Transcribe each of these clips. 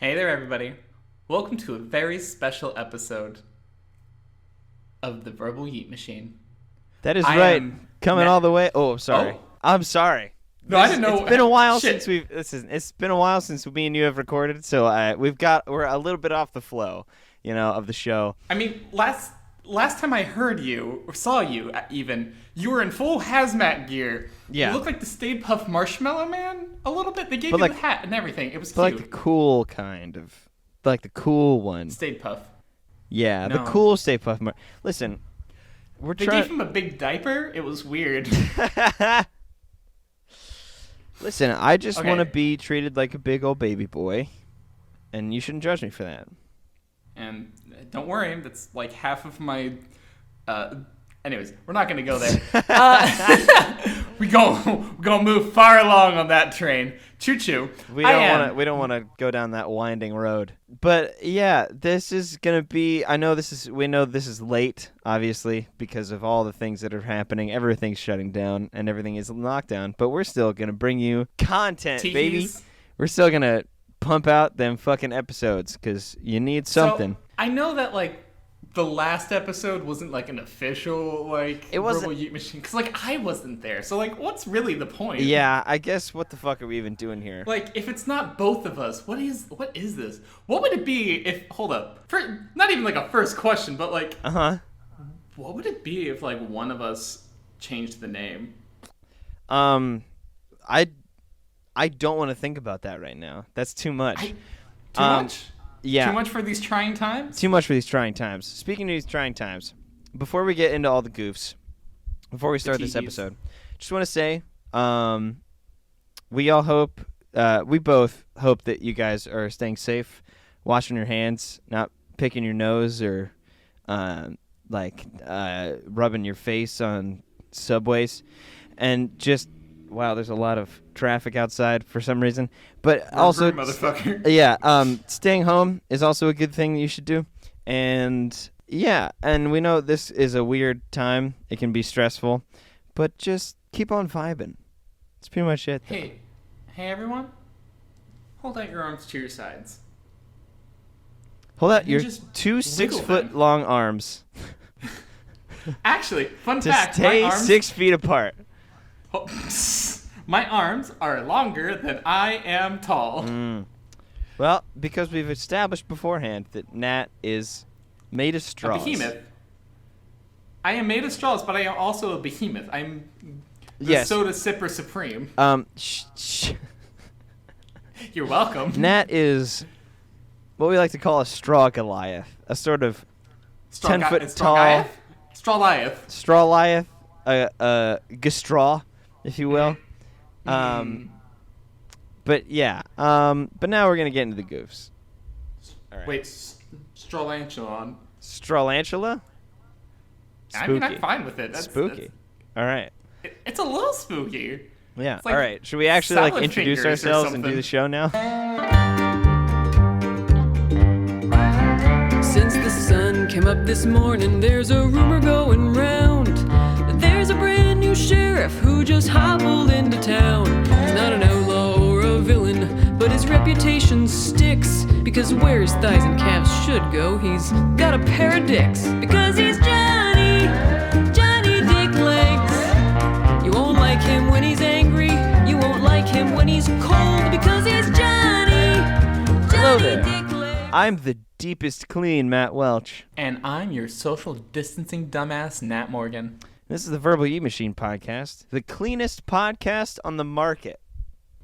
Hey there, everybody. Welcome to a very special episode of the Verbal Yeet Machine. That is right. Coming all the way. Oh, sorry. Oh. I'm sorry. No, I didn't know. It's been a while Shit. since it's been a while since me and you have recorded, so we're a little bit off the flow, of the show. I mean, last time I heard you or saw you, even you were in full hazmat gear. Yeah. You look like the Stay Puft Marshmallow Man a little bit. They gave you the hat and everything. It was cute. Like the cool kind of, like the cool one. Stay Puft. Yeah, No. the cool Stay Puft. Listen, They gave him a big diaper. It was weird. Listen, I just Okay. want to be treated like a big old baby boy, and you shouldn't judge me for that. And don't worry, that's like half of my. Anyways, we're not gonna go there. We're gonna move far along on that train. Choo choo. We don't want to go down that winding road. But yeah, this is gonna be. We know this is late, obviously, because of all the things that are happening. Everything's shutting down and everything is in lockdown. But we're still gonna bring you content, baby. We're still gonna pump out them fucking episodes because you need something. So, I know that the last episode wasn't an official It wasn't. Verbal Yeet Machine because I wasn't there. So what's really the point? Yeah, I guess what the fuck are we even doing here? If it's not both of us, what is this? What would it be if? Hold up. Not even a first question, but what would it be if one of us changed the name? I don't want to think about that right now. That's too much. Too much? Yeah. Too much for these trying times? Too much for these trying times. Speaking of these trying times, before we get into all the goofs, before we start this episode, just want to say, we both hope that you guys are staying safe, washing your hands, not picking your nose or rubbing your face on subways, and just wow, there's a lot of traffic outside for some reason. But also, motherfucker. Yeah, staying home is also a good thing that you should do. And yeah, and we know this is a weird time. It can be stressful, but just keep on vibing. That's pretty much it. Though. Hey everyone. Hold out your arms to your sides. Hold out your just two wiggle 6 foot them. long arms Actually, fun to fact, stay my arms 6 feet apart. My arms are longer than I am tall. Well, because we've established beforehand that Nat is made of straws. A behemoth. I am made of straws, but I am also a behemoth. I'm the soda sipper supreme. You're welcome. Nat is what we like to call a straw Goliath, a sort of 10-foot tall Strawliath. Gastraw, if you will. But yeah. But now we're gonna get into the goofs. All right. Wait, Strawlantula. Strawlantula? I mean, I'm fine with it. That's spooky. All right. It's a little spooky. Yeah. It's like all right. Should we actually salad introduce fingers or ourselves and do something. the show now? Since the sun came up this morning, there's a rumor going round that there's a brand new sheriff who just hobbled into town. He's not an outlaw or a villain, but his reputation sticks, because where his thighs and calves should go, he's got a pair of dicks. Because he's Johnny Dick Legs. You won't like him when he's angry, you won't like him when he's cold, because he's Johnny there. Dick Legs. I'm the deepest clean Matt Welch. And I'm your social distancing dumbass, Nat Morgan. This is the Verbal Yeet Machine podcast, the cleanest podcast on the market.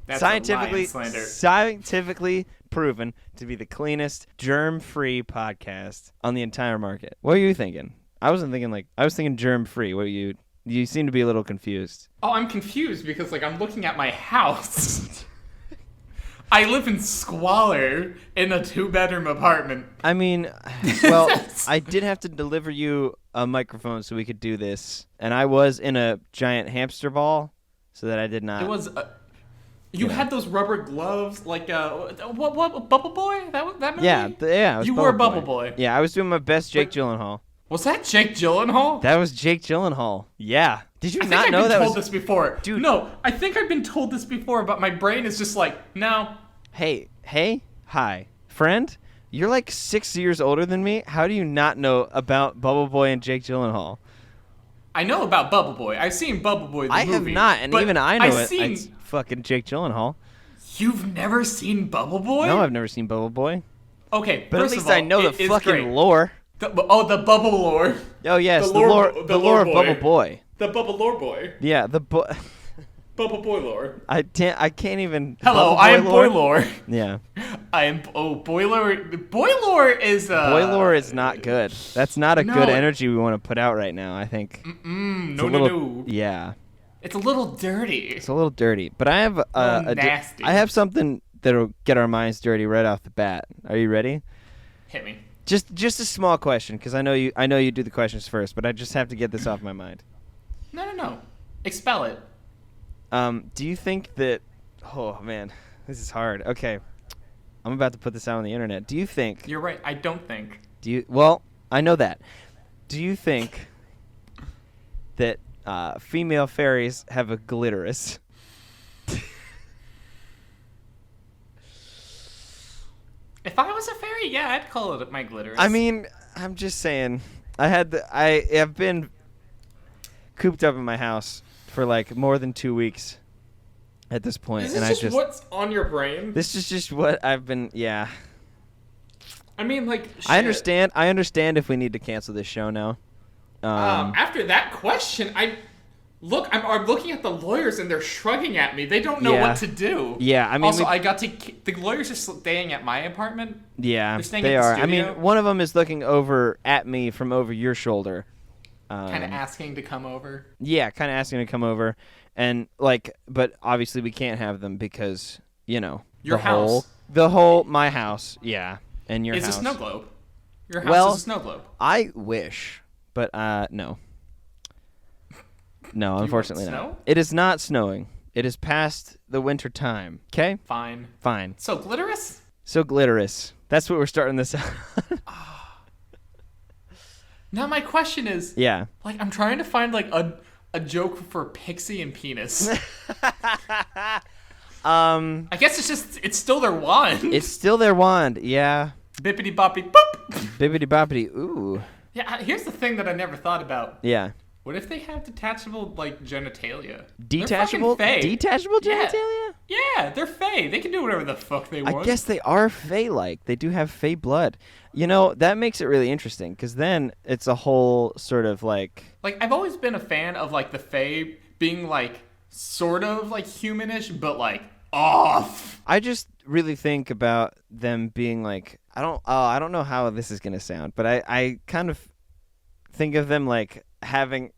That's a lie and slander. Scientifically proven to be the cleanest, germ-free podcast on the entire market. What are you thinking? I was thinking germ-free. What are you seem to be a little confused. Oh, I'm confused because I'm looking at my house. I live in squalor in a 2-bedroom apartment. I mean, well, I did have to deliver you a microphone so we could do this, and I was in a giant hamster ball, so that I did not. It was. You had those rubber gloves, what Bubble Boy? That movie? Yeah. It was You were Bubble Boy. Yeah, I was doing my best Jake Gyllenhaal. Was that Jake Gyllenhaal? That was Jake Gyllenhaal. Yeah. Did you I not think know I've that been was? told this before. Dude. No, I think I've been told this before, but my brain is just no. Hey, hi. friend, you're like 6 years older than me. How do you not know about Bubble Boy and Jake Gyllenhaal? I know about Bubble Boy. I've seen Bubble Boy the movie. I have not, and but even I know I've it. Seen... It's fucking Jake Gyllenhaal. You've never seen Bubble Boy? No, I've never seen Bubble Boy. Okay, But first at least of all, I know the it's fucking great. lore. The bubble lore. Oh yes, The the lore- lore, the lore lore of boy. Bubble Boy. The Bubble Lore Boy. Yeah, the Bubble Boy lore. I can't even. Hello, Bubble I am lore? Boy Lore. Yeah, I am. Oh, Boy Lore. Boy Lore is. Boy lore is not good. That's not a no, good it- energy we want to put out right now. I think. No. Yeah, It's a little dirty. it's a little dirty. But I have nasty. I have something that'll get our minds dirty right off the bat. Are you ready? Hit me. Just a small question, because I know you do the questions first, but I just have to get this off my mind. No. Expel it. Do you think that? Oh man, this is hard. Okay, I'm about to put this out on the internet. Do you think? You're right. I don't think. Well, I know that. Do you think that female fairies have a glitterous? If I was a fairy, yeah, I'd call it my glitterous. I mean, I'm just saying. I have been cooped up in my house for like more than 2 weeks at this point, Is and this just what's on your brain? this is just what I've been. Yeah, I mean, like, shit. I understand if we need to cancel this show now. After that question, I'm looking at the lawyers and they're shrugging at me. They don't know Yeah. what to do. Yeah, I mean, Also, the lawyers are staying at my apartment. Yeah, They're staying they at the are. I studio? mean, one of them is looking over at me from over your shoulder. Kind of asking to come over. Yeah, kind of asking to come over, and like, but obviously we can't have them because Your the whole my house, yeah, and your It's house. a snow globe. Your house Well, is a snow globe. I wish, but no, unfortunately want not. snow? It is not snowing. It is past the winter time. Okay, Fine. fine. So glitterous? So glitterous. That's what we're starting this out. Now my question is, Yeah. like, I'm trying to find like a joke for pixie and penis. I guess it's still their wand. It's still their wand. Yeah. Bippity boppity boop. Bibbidi boppity. Ooh. Yeah, here's the thing that I never thought about. Yeah. What if they have detachable, like, genitalia? Detachable? They're fucking fae. Detachable Yeah. genitalia? Yeah, they're fae. They can do whatever the fuck they want. I guess they are fae-like. They do have fae blood. You know, that makes it really interesting, because then it's a whole sort of like... Like, I've always been a fan of, like, the fae being, like, sort of, like, humanish, but, like, off. I just really think about them being like... I don't know how this is going to sound, but I kind of think of them, like, having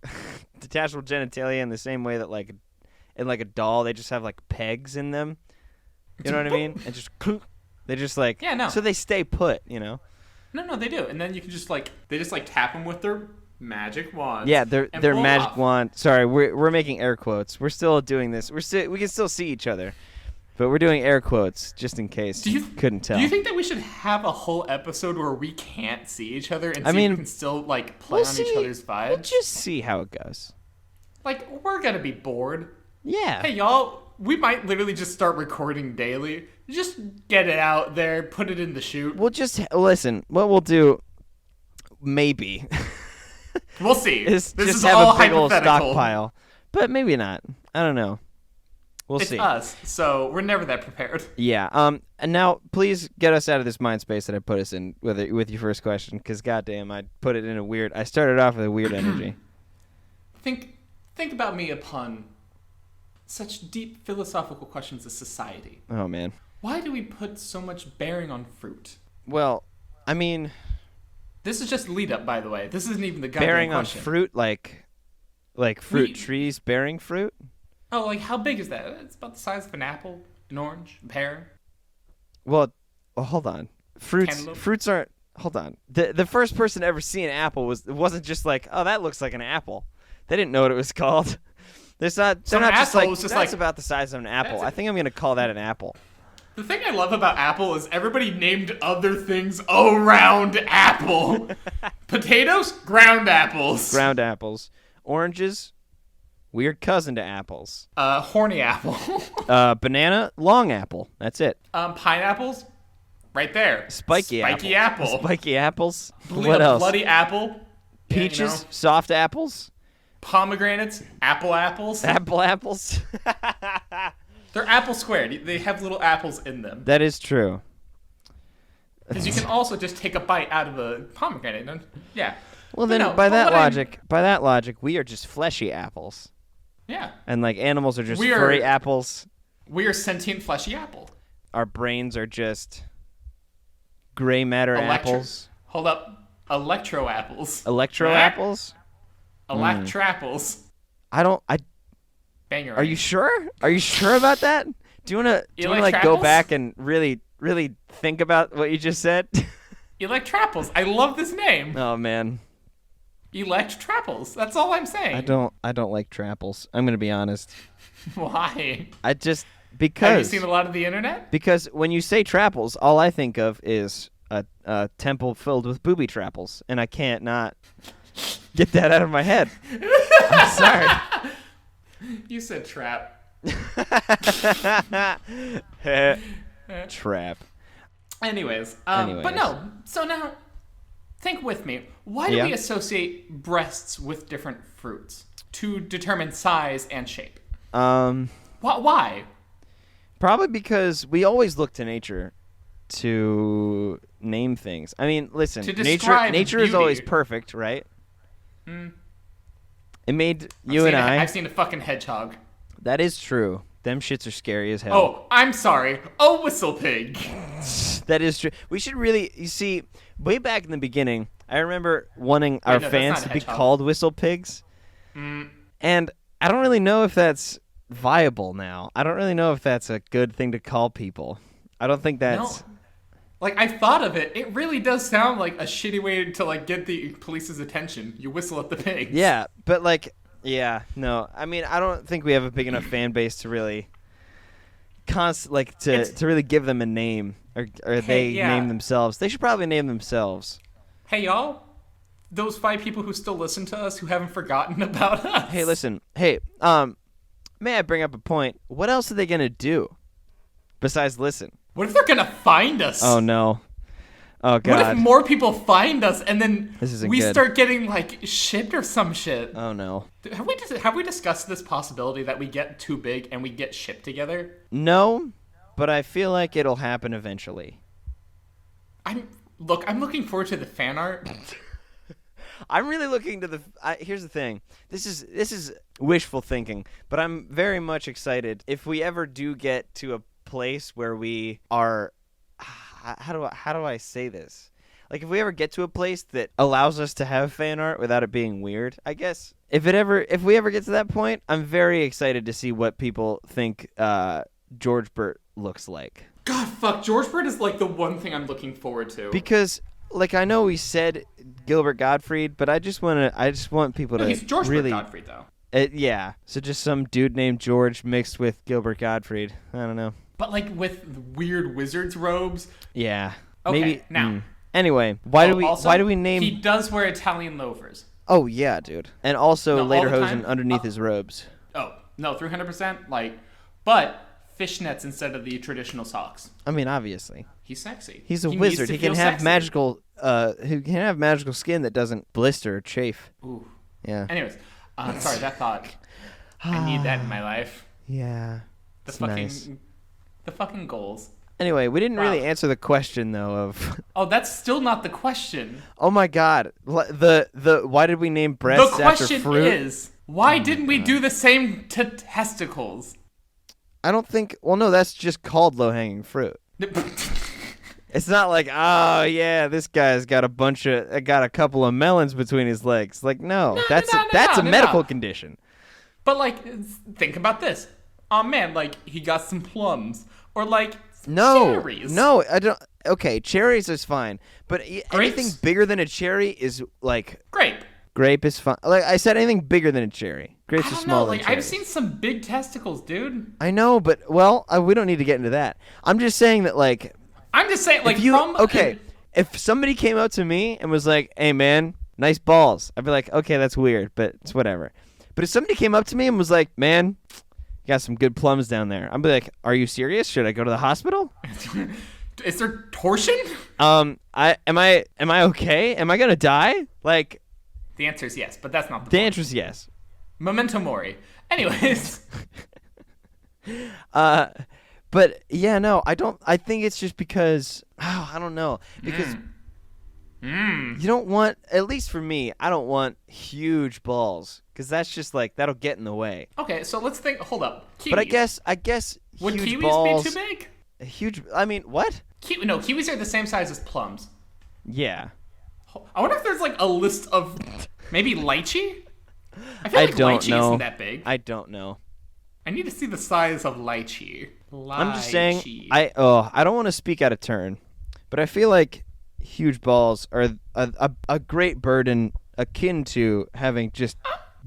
detachable genitalia in the same way that, like, in, like, a doll, they just have, like, pegs in them. You know what I mean? And just... They just, like... Yeah, no. So they stay put, you know? No, they do. And then you can just, like, they just, like, tap them with their magic wands. Yeah, and their pull magic off. wand. Sorry, we're making air quotes. We're still doing this. We can still see each other, but we're doing air quotes just in case you couldn't tell. Do you think that we should have a whole episode where we can't see each other and I see mean, if we can still, like, play on each other's vibes? We'll just see how it goes. Like, we're gonna be bored. Yeah. Hey, y'all, we might literally just start recording daily. Just get it out there, put it in the chute. We'll just listen. What we'll do, maybe, We'll see. is This just is have all a big old hypothetical. stockpile, but maybe not. I don't know. We'll It's see. us, so we're never that prepared. Yeah. And now, please get us out of this mind space that I put us in with your first question, because goddamn, I put it in a weird. I started off with a weird energy. Think about me upon such deep philosophical questions of society. Oh man. Why do we put so much bearing on fruit? Well, I mean, This is just lead up, by the way. This isn't even the goddamn bearing on question. fruit, like fruit We- trees bearing fruit. Oh, like how big is that? It's about the size of an apple, an orange, a pear. Well, hold on. Cantaloupe? Fruits aren't. Hold on. The first person to ever see an apple wasn't just like, oh, that looks like an apple. They didn't know what it was called. They're not just like, asshole's just that's like, about the size of an apple. that's it. I think I'm gonna call that an apple. The thing I love about Apple is everybody named other things around Apple. Potatoes, ground apples. Ground apples, oranges, weird cousin to apples. Horny apple. Banana, long apple. That's it. Pineapples, right there. Spiky apple. Spiky apples. What What else? Bloody apple. Peaches, Yeah, you know. soft apples, Pomegranates, apples. apples. They're apple squared. They have little apples in them. That is true. Because you can also just take a bite out of a pomegranate. And, yeah. Well, But then no, by but that what logic, we are just fleshy apples, Yeah. and like animals are just We are- furry apples. We are sentient fleshy apple. Our brains are just gray matter apples. Hold up. Electro apples. Electro Huh? apples. Electrapples. I Banger. Are you sure? Are you sure about that? Do you wanna like go Electrapples? back and really think about what you just said? Electrapples. I love this name. Oh man, Electrapples. That's all I'm saying. I don't like trapples. I'm gonna be honest. Why? I just Have you because seen a lot of the internet? because when you say trapples, all I think of is a temple filled with booby trapples, and I can't not get that out of my head. I'm sorry. You said trap. Trap. Anyways, Anyways. but no. So now, think with me. Why do Yeah. we associate breasts with different fruits to determine size and shape? Why? Probably because we always look to nature to name things. I mean, listen, To nature describe is beauty. always perfect, right? It made you and I. I've seen a fucking hedgehog. That is true. Them shits are scary as hell. Oh, I'm sorry. A whistle pig. That is true. We should really, you see, way back in the beginning, I remember wanting our no, that's fans not a to be hedgehog. called whistle pigs. And I don't really know if that's viable now. I don't really know if that's a good thing to call people. I don't think that's. No. Like, I thought of it. It really does sound like a shitty way to, like, get the police's attention. You whistle at the pigs. Yeah, but like, yeah, no. I mean, I don't think we have a big enough fan base to really, to really give them a name, or they yeah. name themselves. They should probably name themselves. Hey, y'all. Those 5 people who still listen to us, who haven't forgotten about us. Hey, listen. Hey, may I bring up a point? What else are they gonna do besides listen? What if they're gonna find us? Oh no. Oh What god. if more people find us and then This isn't we good. start getting, like, shipped or some shit? Oh no. Have we discussed this possibility that we get too big and we get shipped together? No, but I feel like it'll happen eventually. I'm looking forward to the fan art. I'm really looking to the. Here's the thing. This is wishful thinking, but I'm very much excited if we ever do get to a place where we are. How do I say this? Like if we ever get to a place that allows us to have fan art without it being weird, I guess. If we ever get to that point, I'm very excited to see what people think George Burt looks like. God, fuck. George Bird is, like, the one thing I'm looking forward to. Because, like, I know we said Gilbert Gottfried, but I just want people No, to he's George really, Bird Gottfried, though. Yeah. So just some dude named George mixed with Gilbert Gottfried. I don't know. But, like, with weird wizard's robes. Yeah. Okay, Maybe. now. Anyway, why do we name? He does wear Italian loafers. Oh yeah, dude. And also No, all later the hosen time? underneath his robes. Oh, no, 300%. Like, but fishnets instead of the traditional socks. I mean, obviously. He's sexy. He's a He needs wizard. to He can feel have sexy. magical. He can have magical skin that doesn't blister or chafe. Ooh. Yeah. Anyways, sorry, that thought. I need that in my life. Yeah. The It's fucking, nice. the fucking goals. Anyway, we didn't really Wow. answer the question though of. Oh, that's still not the question. Oh my God! The why did we name The breasts after question fruit? is, why didn't we do the same to testicles? I don't think. Well, no, that's just called low hanging fruit. It's not like, oh yeah, this guy's got a couple of melons between his legs. Like, no, that's a medical condition. But, like, think about this. Oh man, like, he got some plums, or like cherries. No, I don't. Okay, cherries is fine, but anything bigger than a cherry is like Grape. grape is fine. Like I said, anything bigger than a cherry. Grapes I are don't know. smaller Like, than cherries. I've seen some big testicles, dude. I know, but we don't need to get into that. I'm just saying that, like, I'm just saying, like, if somebody came up to me and was like, "Hey, man, nice balls," I'd be like, "Okay, that's weird, but it's whatever." But if somebody came up to me and was like, "Man, you got some good plums down there," I'd be like, "Are you serious? Should I go to the hospital?" Is there torsion? Am I okay? Am I gonna die? Like, The answer is yes, but that's not the the point. answer is yes. Memento mori. Anyways. But yeah, no, I don't. I think it's just because I don't know, because you don't want, at least for me, I don't want huge balls, because that's just like, that'll get in the way. Okay, so let's think. Hold up. Kiwis. But I guess Would huge kiwis balls, be too big? huge. I mean, what? No, kiwis are the same size as plums. Yeah. I wonder if there's like a list of maybe lychee. I feel like don't lychee know. isn't that big. I don't know. I need to see the size of lychee. I'm just saying, I don't want to speak out of turn, but I feel like huge balls are a great burden akin to having just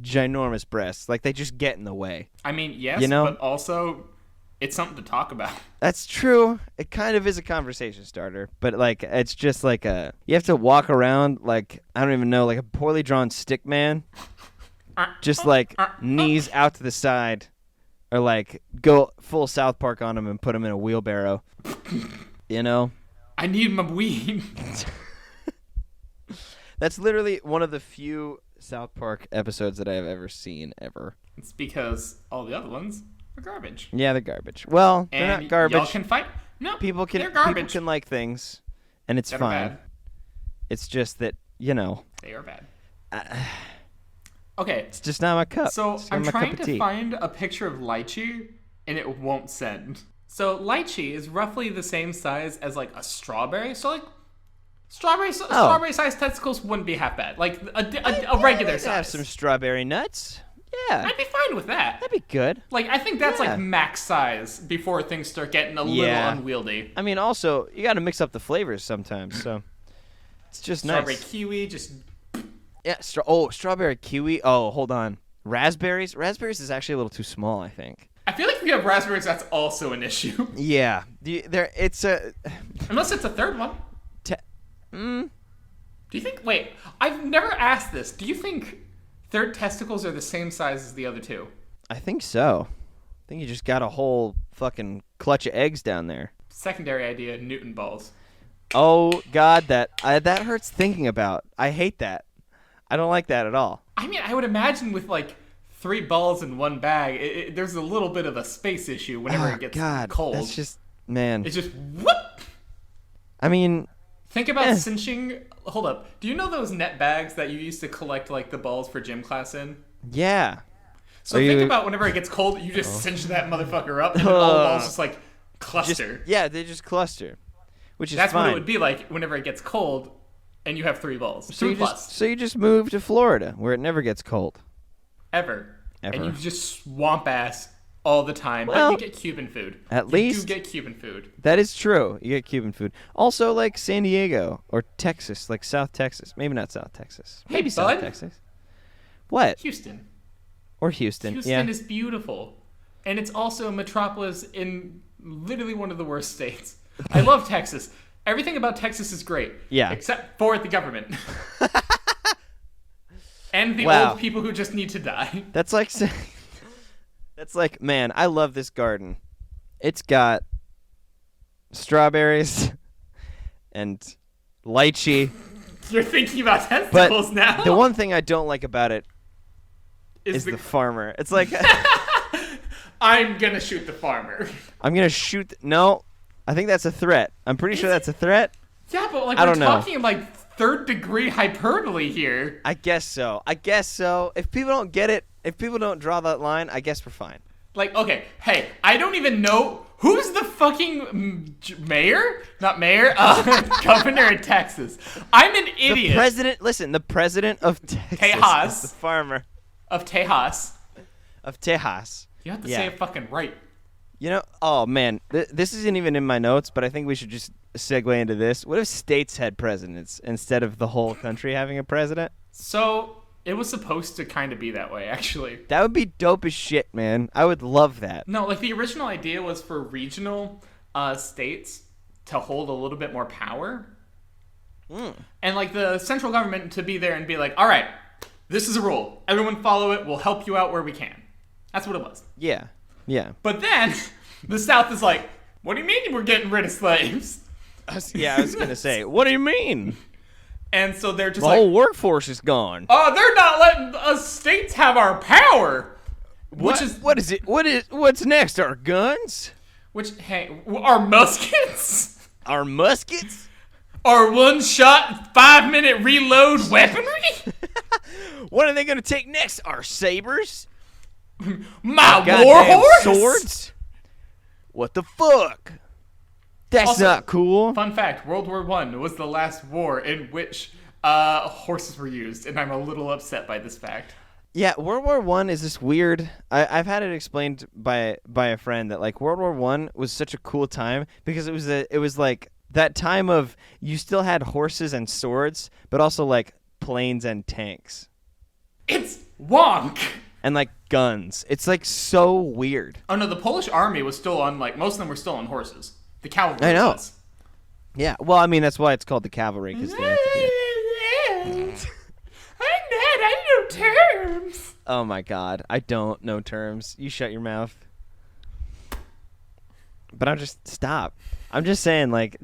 ginormous breasts. Like, they just get in the way. I mean, yes, You know? but also it's something to talk about. That's true. It kind of is a conversation starter, but like, it's just like you have to walk around like, I don't even know, like a poorly drawn stick man, just like knees out to the side, or like go full South Park on him and put him in a wheelbarrow. You know? I need my weed. That's literally one of the few South Park episodes that I have ever seen ever. It's because all the other ones are garbage. Yeah, they're garbage. Well, they're And not garbage. y'all can fight. No, People they're garbage. people can like things, and it's That are fine. bad. It's just that, you know, They are bad. Okay, it's just not my cup. so It's not I'm my trying cup of to tea. find a picture of lychee, and it won't send. So lychee is roughly the same size as like a strawberry. So like strawberry-sized testicles wouldn't be half bad. Like a regular I'd have size. some strawberry nuts. Yeah, I'd be fine with that. that'd be good. Like, I think that's Yeah. like max size before things start getting a little Yeah. unwieldy. I mean, also, you got to mix up the flavors sometimes, so it's just Strawberry nice. kiwi, just Yeah. Strawberry kiwi. Oh, hold on. Raspberries. Raspberries is actually a little too small, I think. I feel like if you have raspberries, that's also an issue. Yeah. It's a. Unless it's a third one. Te- Do you think? Wait, I've never asked this. Do you think third testicles are the same size as the other two? I think so. I think you just got a whole fucking clutch of eggs down there. Secondary idea: Newton balls. Oh God, that hurts thinking about. I hate that. I don't like that at all. I mean, I would imagine with like 3 balls in one bag, there's a little bit of a space issue whenever Oh, it gets God, cold. that's just, man. It's just whoop. I mean, Think about cinching. Hold up. Do you know those net bags that you used to collect like the balls for gym class in? yeah. So Are think you- about whenever it gets cold, you just cinch that motherfucker up, and then all the balls just like cluster. Yeah, they just cluster, which is That's fine. what it would be like whenever it gets cold, and you have 3 balls. So you 3 plus just move to Florida where it never gets cold. ever, and Ever. you just swamp ass all the time. Well, but you get Cuban food. at you least- do get Cuban food. That is true. You get Cuban food. Also, like San Diego or Texas, like South Texas. Maybe not South Texas. Hey, Maybe South bud. Texas. What? Houston. Or Houston. Houston yeah. is beautiful, and it's also a metropolis in literally one of the worst states. I love Texas. Everything about Texas is great. Yeah. Except for the government. And the Wow. old people who just need to die. That's like saying. That's like, man, I love this garden. It's got strawberries and lychee. You're thinking about But testicles now. the one thing I don't like about it is is the farmer. It's like, I'm gonna shoot the farmer. I'm going to shoot. No, I think that's a threat. I'm pretty sure that's a threat. Yeah, but like I we're don't know. talking like 3rd degree hyperbole here. I guess so. If people don't get it, if people don't draw that line, I guess we're fine. Like, okay, hey, I don't even know who's the fucking mayor? Not mayor, governor of Texas. I'm an idiot. The president, listen, the president of Texas Tejas. is the farmer Of Tejas. of Tejas. You have to Yeah. say it fucking right. You know, oh man, this isn't even in my notes, but I think we should just segue into this. What if states had presidents instead of the whole country having a president? So, it was supposed to kind of be that way, actually. That would be dope as shit, man. I would love that. No, like the original idea was for regional states to hold a little bit more power. And like the central government to be there and be like, all right, this is a rule. Everyone follow it. We'll help you out where we can. That's what it was. Yeah. Yeah. But then the South is like, what do you mean we're getting rid of slaves? I was gonna say, what do you mean? And so they're just The like, whole workforce is gone. oh, they're not letting us states have our power. What is it? What's next? Our guns? Hey, our muskets? Our muskets? Our one-shot, 5-minute reload weaponry? What are they gonna take next? Our sabers? My Goddamn warhorse? swords? What the fuck? That's Also, not cool. Fun fact, World War I was the last war in which horses were used, and I'm a little upset by this fact. Yeah, World War I is this weird. I've had it explained by a friend that like World War I was such a cool time because it was like that time of you still had horses and swords, but also like planes and tanks. It's wonk! And like guns. It's like so weird. Oh no, the Polish army was still on, like, most of them were still on horses. The cavalry I know. was. Yeah, well, I mean that's why it's called the cavalry because they have to be. I know terms. Oh my god, I don't know terms. You shut your mouth. But stop. I'm just saying, like,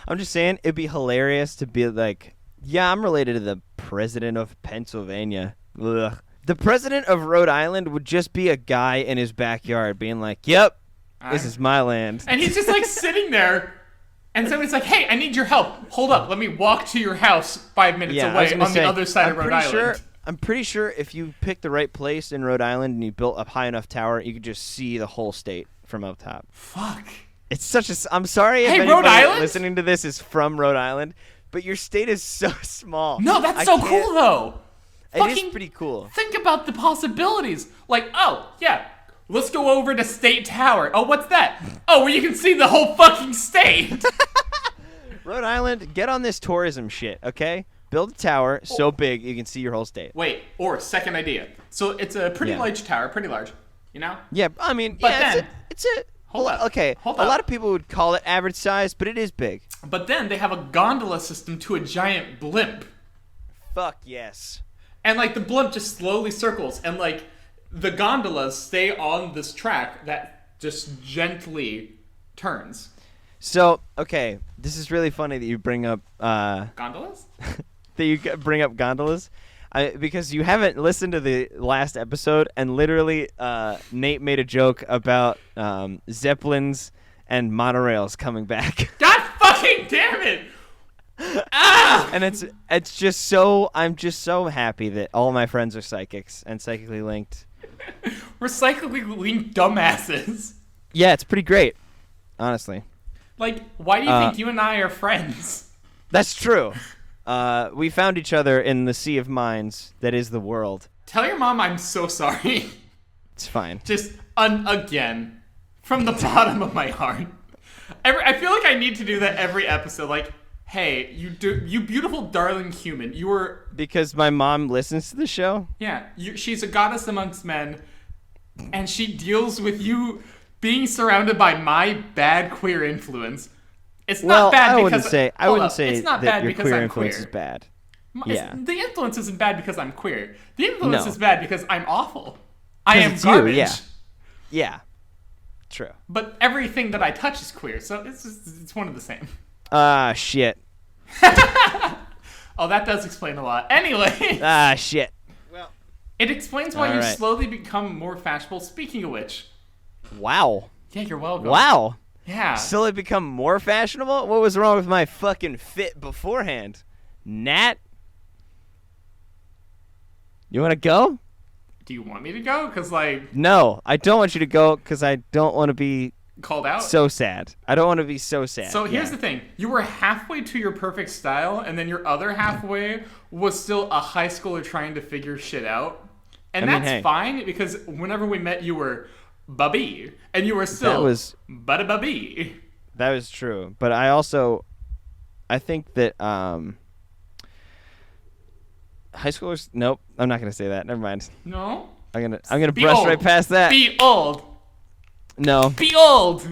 it'd be hilarious to be like, yeah, I'm related to the president of Pennsylvania. Ugh. The president of Rhode Island would just be a guy in his backyard being like, yep, this is my land. And he's just like sitting there, and somebody's like, hey, I need your help. Hold up, let me walk to your house 5 minutes away on the other side of Rhode Island. I'm pretty sure if you picked the right place in Rhode Island and you built a high enough tower, you could just see the whole state from up top. Fuck. It's such a... I'm sorry if Hey, anybody Rhode Island? listening to this is from Rhode Island, but your state is so small. No, that's so cool, though. It is pretty cool. Think about the possibilities. Like, oh, yeah, let's go over to State Tower. Oh, what's that? Oh, where you can see the whole fucking state. Rhode Island, get on this tourism shit, okay? Build a tower so big you can see your whole state. Wait, or second idea. So it's a pretty large tower, you know? Yeah, I mean, But yeah, then- it's a Hold up. Okay, Hold a up. lot of people would call it average size, but it is big. But then they have a gondola system to a giant blimp. Fuck yes. And, like, the blimp just slowly circles, and, like, the gondolas stay on this track that just gently turns. So, okay, this is really funny that you bring up Gondolas? gondolas. Because you haven't listened to the last episode, and literally Nate made a joke about Zeppelins and monorails coming back. God fucking damn it! Ah! And it's just so, I'm just so happy that all my friends are psychics and psychically linked. We're psychically linked dumbasses. Yeah, it's pretty great, honestly. Like, why do you think you and I are friends? That's true. We found each other in the sea of minds that is the world. Tell your mom I'm so sorry. It's fine. Just, again, from the bottom of my heart. I feel like I need to do that every episode. Like, hey, you beautiful darling human. You were... Because my mom listens to the show? Yeah, she's a goddess amongst men, and she deals with you being surrounded by my bad queer influence. It's not bad I because... wouldn't say it's not that bad your because queer I'm influence queer. is bad. Yeah. The influence isn't bad because I'm queer. The influence No. is bad because I'm awful. I am it's garbage. you, yeah. Yeah. True. But everything that I touch is queer, so it's one of the same. Shit. Oh, that does explain a lot. Anyway. Shit. Well, it explains why All you right. slowly become more fashionable. Speaking of which. Wow. Yeah, you're welcome. Wow. Yeah. Slowly become more fashionable? What was wrong with my fucking fit beforehand? Nat? You want to go? Do you want me to go? Because, like... No, I don't want you to go because I don't want to be called out? so sad. I don't want to be so sad. So here's the thing. You were halfway to your perfect style, and then your other halfway was still a high schooler trying to figure shit out. And that's fine, because whenever we met, you were bubby. And you were still bubby. That was true. But I think that high schoolers, nope, I'm not going to say that. Never mind. No? I'm going to brush right past that. Be old. No. Be old.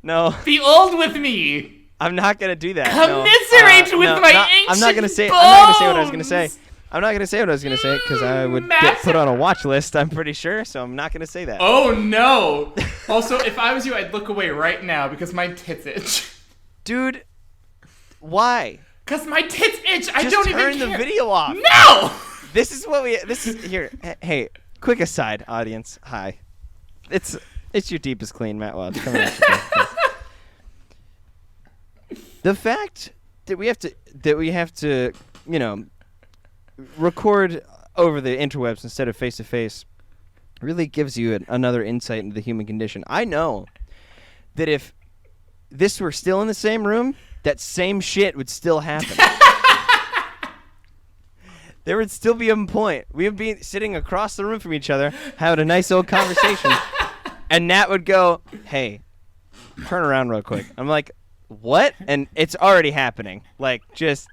No. Be old with me. I'm not going to do that. Commiserate with my ancient I'm not going to say bones. I'm not going to say what I was going to say. I'm not going to say what I was going to say because I would get put on a watch list, I'm pretty sure, so I'm not going to say that. Oh, no. Also, if I was you, I'd look away right now because my tits itch. Dude, why? Because my tits itch. I Just don't even care. turn the video off. No! This is here. Hey, quick aside, audience. Hi. It's your deepest clean, Matt Watts. Coming at you. The fact that we have to, record over the interwebs instead of face to face really gives you another insight into the human condition. I know that if this were still in the same room, that same shit would still happen. There would still be a point. We would be sitting across the room from each other, having a nice old conversation, and Nat would go, "Hey, turn around real quick." I'm like, "What?" And it's already happening. Like, just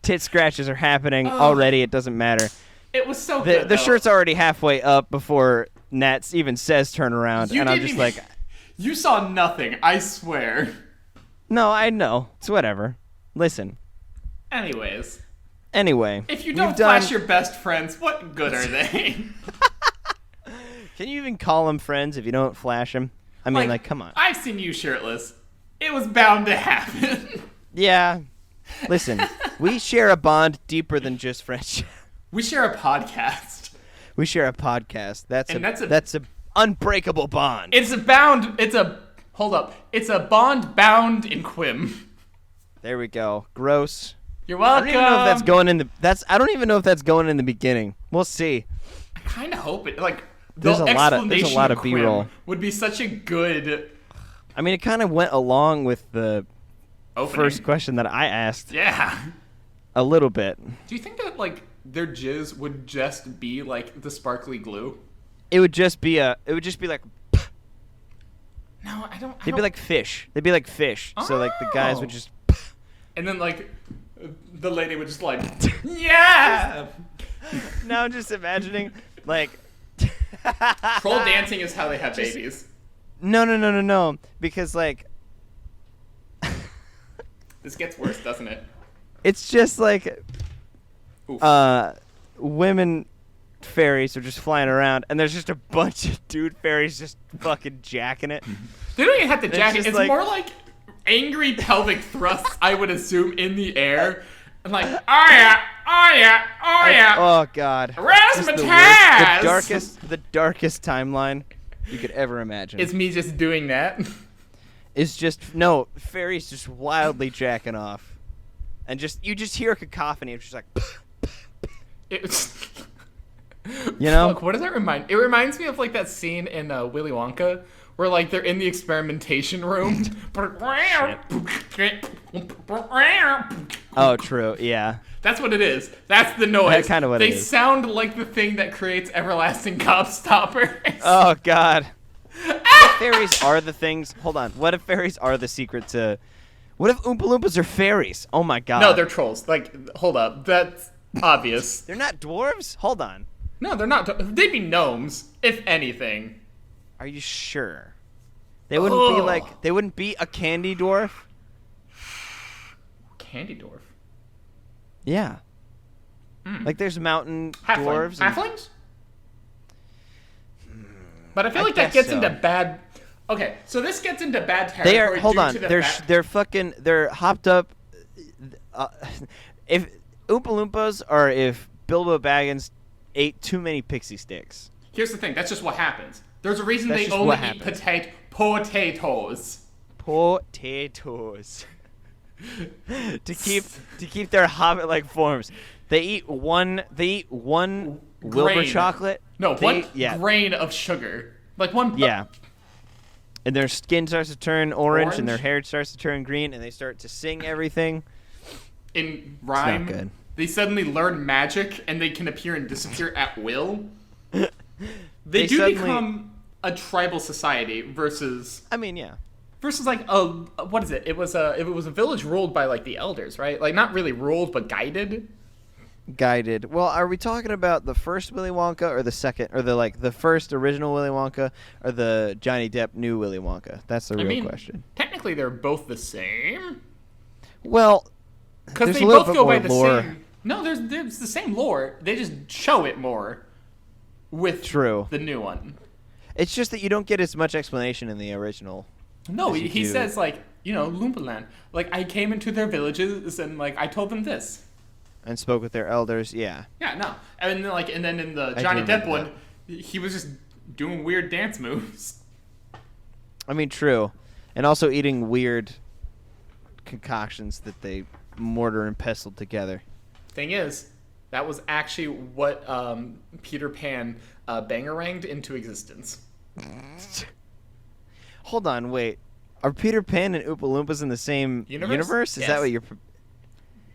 tit scratches are happening already. It doesn't matter. It was so good. The shirt's already halfway up before Nat even says turn around, and I'm just like, you saw nothing, I swear. no, I know. It's whatever. Listen. Anyway, if you don't flash your best friends, what good are they? Can you even call them friends if you don't flash them? I mean, like, come on. I've seen you shirtless. It was bound to happen. Yeah. Listen, we share a bond deeper than just friendship. We share a podcast. We share a podcast. That's a unbreakable bond. It's a bond bound in quim. There we go. Gross. You're welcome. I don't even know if that's going in I don't even know if that's going in the beginning. We'll see. I kind of hope it. Like, there's a lot of quim B-roll. Would be such a good. I mean, it kind of went along with the opening. First question that I asked. Yeah. A little bit. Do you think that their jizz would just be like the sparkly glue? It would just be like. No, I don't. They'd be like fish. They'd be like fish. So like the guys would just. And then the lady would just yeah. Now I'm just imagining like. Troll dancing is how they have babies. No. Because like. This gets worse, doesn't it? It's just like. Oof. Women fairies are just flying around, and there's just a bunch of dude fairies just fucking jacking it. They don't even have to jack it. It's like, more like angry pelvic thrusts, I would assume, in the air. And like, oh yeah. Oh god. Razzmatazz! The darkest timeline you could ever imagine. It's me just doing that. It's just fairies just wildly jacking off, and you just hear a cacophony. It's just like. Look, what does that remind? It reminds me of that scene in Willy Wonka where they're in the experimentation room. Oh, true. Yeah. That's what it is. That's the noise. That's kind of what it is. They sound like the thing that creates everlasting gobstoppers. Oh God. What if fairies are the things? Hold on. What if fairies are the secret to? What if Oompa Loompas are fairies? Oh my God. No, they're trolls. Hold up. That's obvious. They're not dwarves? Hold on. No, they're not. They'd be gnomes, if anything. Are you sure? They wouldn't be like. They wouldn't be a candy dwarf. Candy dwarf. Yeah. Like there's mountain dwarves. Halflings? But I feel like that gets into bad. Okay, so this gets into bad territory. They are. Hold on. They're hopped up. If Oompa Loompas or if Bilbo Baggins ate too many pixie sticks. Here's the thing. That's just what happens. There's a reason they only eat potatoes. Potatoes. to keep their hobbit-like forms. They eat one Wilbur chocolate. No, one grain of sugar. One. Yeah. And their skin starts to turn orange, and their hair starts to turn green, and they start to sing everything. In rhyme. It's not good. They suddenly learn magic, and they can appear and disappear at will. They do become a tribal society versus. I mean, yeah. Versus what is it? It was a village ruled by the elders, right? Not really ruled, but guided. Guided. Well, are we talking about the first Willy Wonka or the second, or the first original Willy Wonka, or the Johnny Depp new Willy Wonka? That's the real question. Technically, they're both the same. Well, because they both go by the same. No, there's the same lore. They just show it more with the new one. It's just that you don't get as much explanation in the original. No, as you he do. says, like, Loompa Land. Like, I came into their villages and, like, I told them this. And spoke with their elders. Yeah. Yeah, no. And then in the I Johnny do Depp remember one, he was just doing weird dance moves. I mean, true. And also eating weird concoctions that they mortar and pestle together. Thing is, that was actually what Peter Pan bangeranged into existence. Hold on, wait. Are Peter Pan and Oompa Loompas in the same universe? Is Yes. that what you're...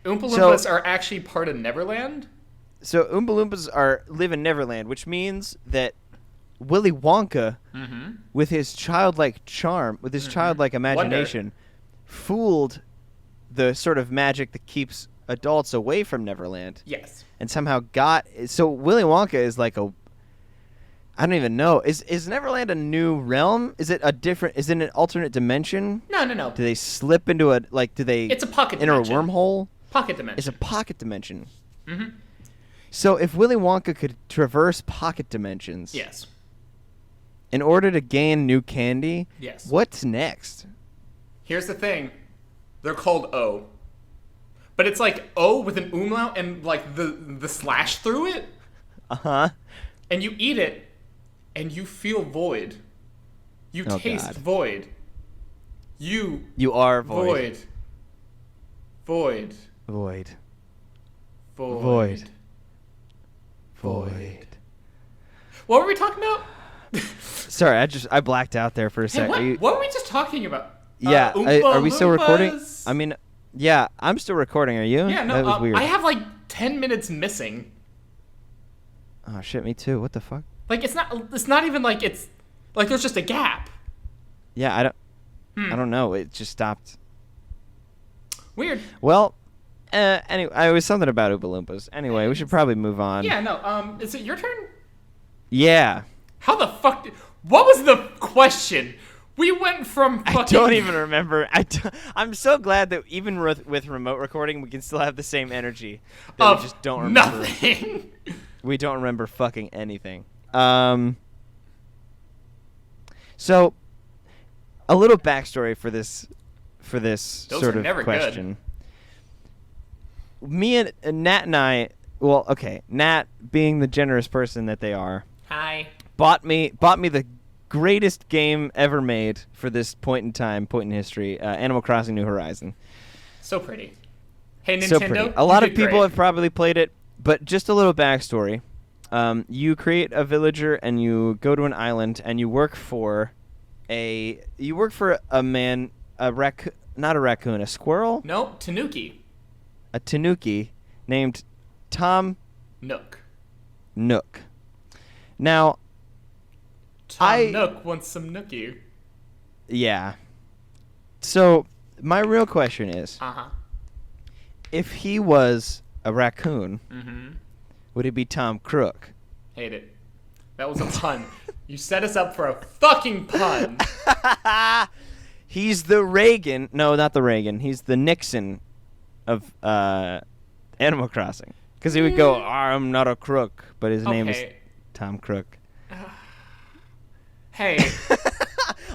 Oompa So- Loompas are actually part of Neverland. So Oompa Loompas live in Neverland, which means that Willy Wonka, with his childlike charm, with his childlike imagination, fooled the sort of magic that keeps adults away from Neverland. Yes. And somehow so Willy Wonka is like I don't even know. Is Neverland a new realm? Is it an alternate dimension? No. Do they slip into It's a pocket enter dimension. a wormhole? Pocket dimension. It's a pocket dimension. Mm-hmm. So if Willy Wonka could traverse pocket dimensions, Yes. in order to gain new candy, Yes. what's next? Here's the thing. They're called O. But it's like O with an umlaut and like the slash through it. Uh-huh. And you eat it and you feel void. You Oh, taste God. void. You are void. Void. Void. Void. Void. Void. What were we talking about? Sorry, I blacked out there for a Hey, sec. what were we just talking about? Yeah, Oompa are we still recording? Loompas? I mean, yeah, I'm still recording. Are you? Yeah, no, That was weird. I have like 10 minutes missing. Oh shit, me too. What the fuck? Like it's not even like it's like there's just a gap. Yeah, I don't know. It just stopped. Weird. Well, anyway, it was something about Oompa Loompas. Anyway, we should probably move on. Yeah, no. Is it your turn? Yeah. How the fuck what was the question? We went from fucking I don't even remember. I'm so glad that even with remote recording, we can still have the same energy. That we just don't remember. Nothing. We don't remember fucking anything. So, a little backstory for this Those sort are of never question. Me and Nat and I, well, okay, Nat, being the generous person that they are, Hi. bought me the greatest game ever made for this point in history, Animal Crossing: New Horizon. So pretty. Hey, Nintendo. So pretty. A lot you of did people great. have probably played it, but just a little backstory. You create a villager and you go to an island and you work for a man, not a raccoon, a squirrel, No, Tanuki. a tanuki named Tom Nook. Nook. Now, Tom Nook wants some nookie. yeah. So my real question is, Uh-huh. if he was a raccoon, Mm-hmm. would it be Tom Crook? Hate it. That was a pun. You set us up for a fucking pun. He's the Reagan. No, not the Reagan. He's the Nixon of Animal Crossing. Because he would go, I'm not a crook, but his name is Okay. Tom Crook. Hey,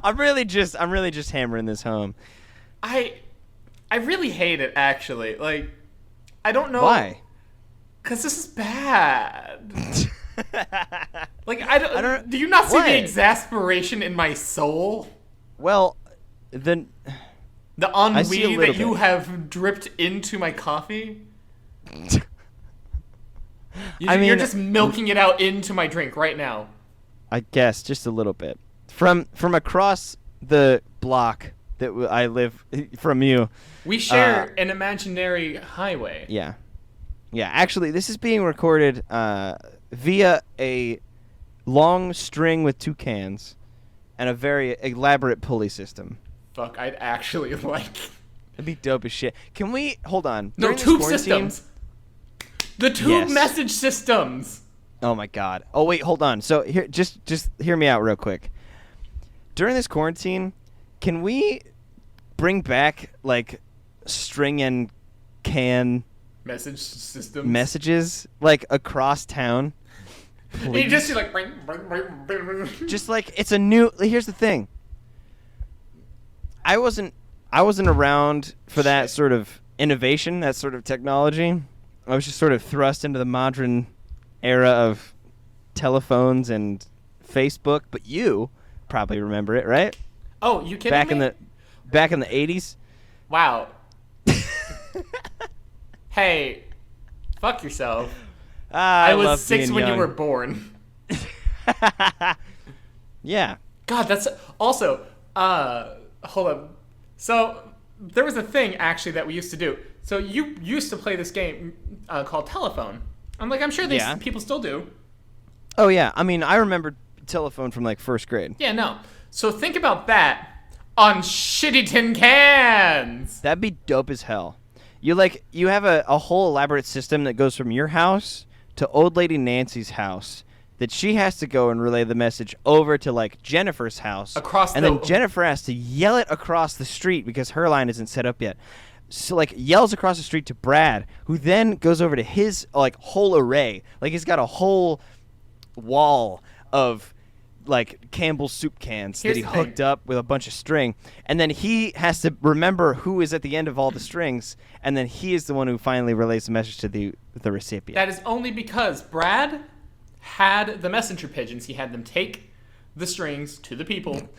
I'm really just hammering this home. I really hate it, actually. Like, I don't know. Why? Because this is bad. Like, I don't. Do you not see What? the exasperation in my soul? Well, then The I see a ennui little that you bit. have dripped into my coffee? I mean, you're just milking it out into my drink right now. I guess just a little bit. From across the block that I live from you. We share an imaginary highway. Yeah. Yeah, actually, this is being recorded via a long string with two cans and a very elaborate pulley system. Fuck, I'd actually like... That'd be dope as shit. Can we... Hold on. No, During this tube quarantine- systems. The tube Yes. message systems. Oh, my God. Oh, wait, hold on. So, here, just hear me out real quick. During this quarantine, can we bring back, like, string and can... Message systems. messages like across town You just see like. Just like it's a new. Here's the thing. I wasn't around for that sort of innovation, that sort of technology. I was just sort of thrust into the modern era of telephones and Facebook. But you probably remember it, right? Oh, you kidding me? Back in the 80s. Wow. Hey, fuck yourself. I was 6 when you were born. Yeah. God, that's also. Hold up. So there was a thing actually that we used to do. So you used to play this game called Telephone. I'm sure these people still do. Oh yeah. I mean, I remember telephone from like first grade. Yeah, no. So think about that on shitty tin cans. That'd be dope as hell. You have a whole elaborate system that goes from your house to old lady Nancy's house that she has to go and relay the message over to like Jennifer's house. Then Jennifer has to yell it across the street because her line isn't set up yet. So like yells across the street to Brad, who then goes over to his like whole array. Like he's got a whole wall of like Campbell's soup cans that he hooked up with a bunch of string, and then he has to remember who is at the end of all the strings, and then he is the one who finally relays the message to the recipient. That is only because Brad had the messenger pigeons. He had them take the strings to the people.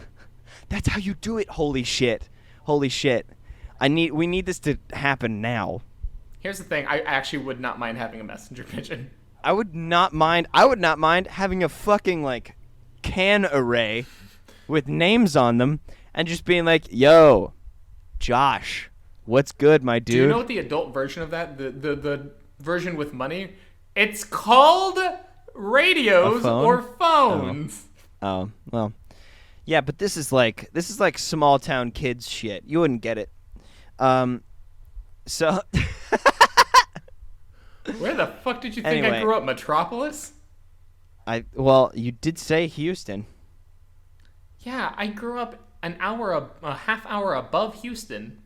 That's how you do it. Holy shit. We need this to happen now. Here's the thing. I actually would not mind having a messenger pigeon. I would not mind having a fucking like can array with names on them and just being like, yo, Josh, what's good, my dude? Do you know what the adult version of that, the version with money, it's called radios or phones. Oh, well. Yeah, but this is like small town kids shit. You wouldn't get it. So where the fuck did you think I grew up? Metropolis? Well, you did say Houston. Yeah, I grew up a half hour above Houston.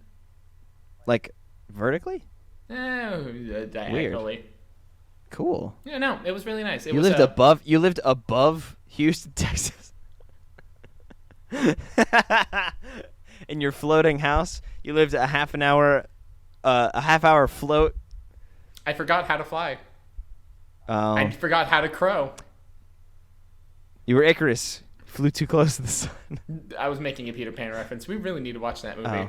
Like vertically? Diagonally. Weird. Cool. Yeah, no, it was really nice. You lived above Houston, Texas. In your floating house, you lived a half hour float. I forgot how to fly. I forgot how to crow. You were Icarus. Flew too close to the sun. I was making a Peter Pan reference. We really need to watch that movie.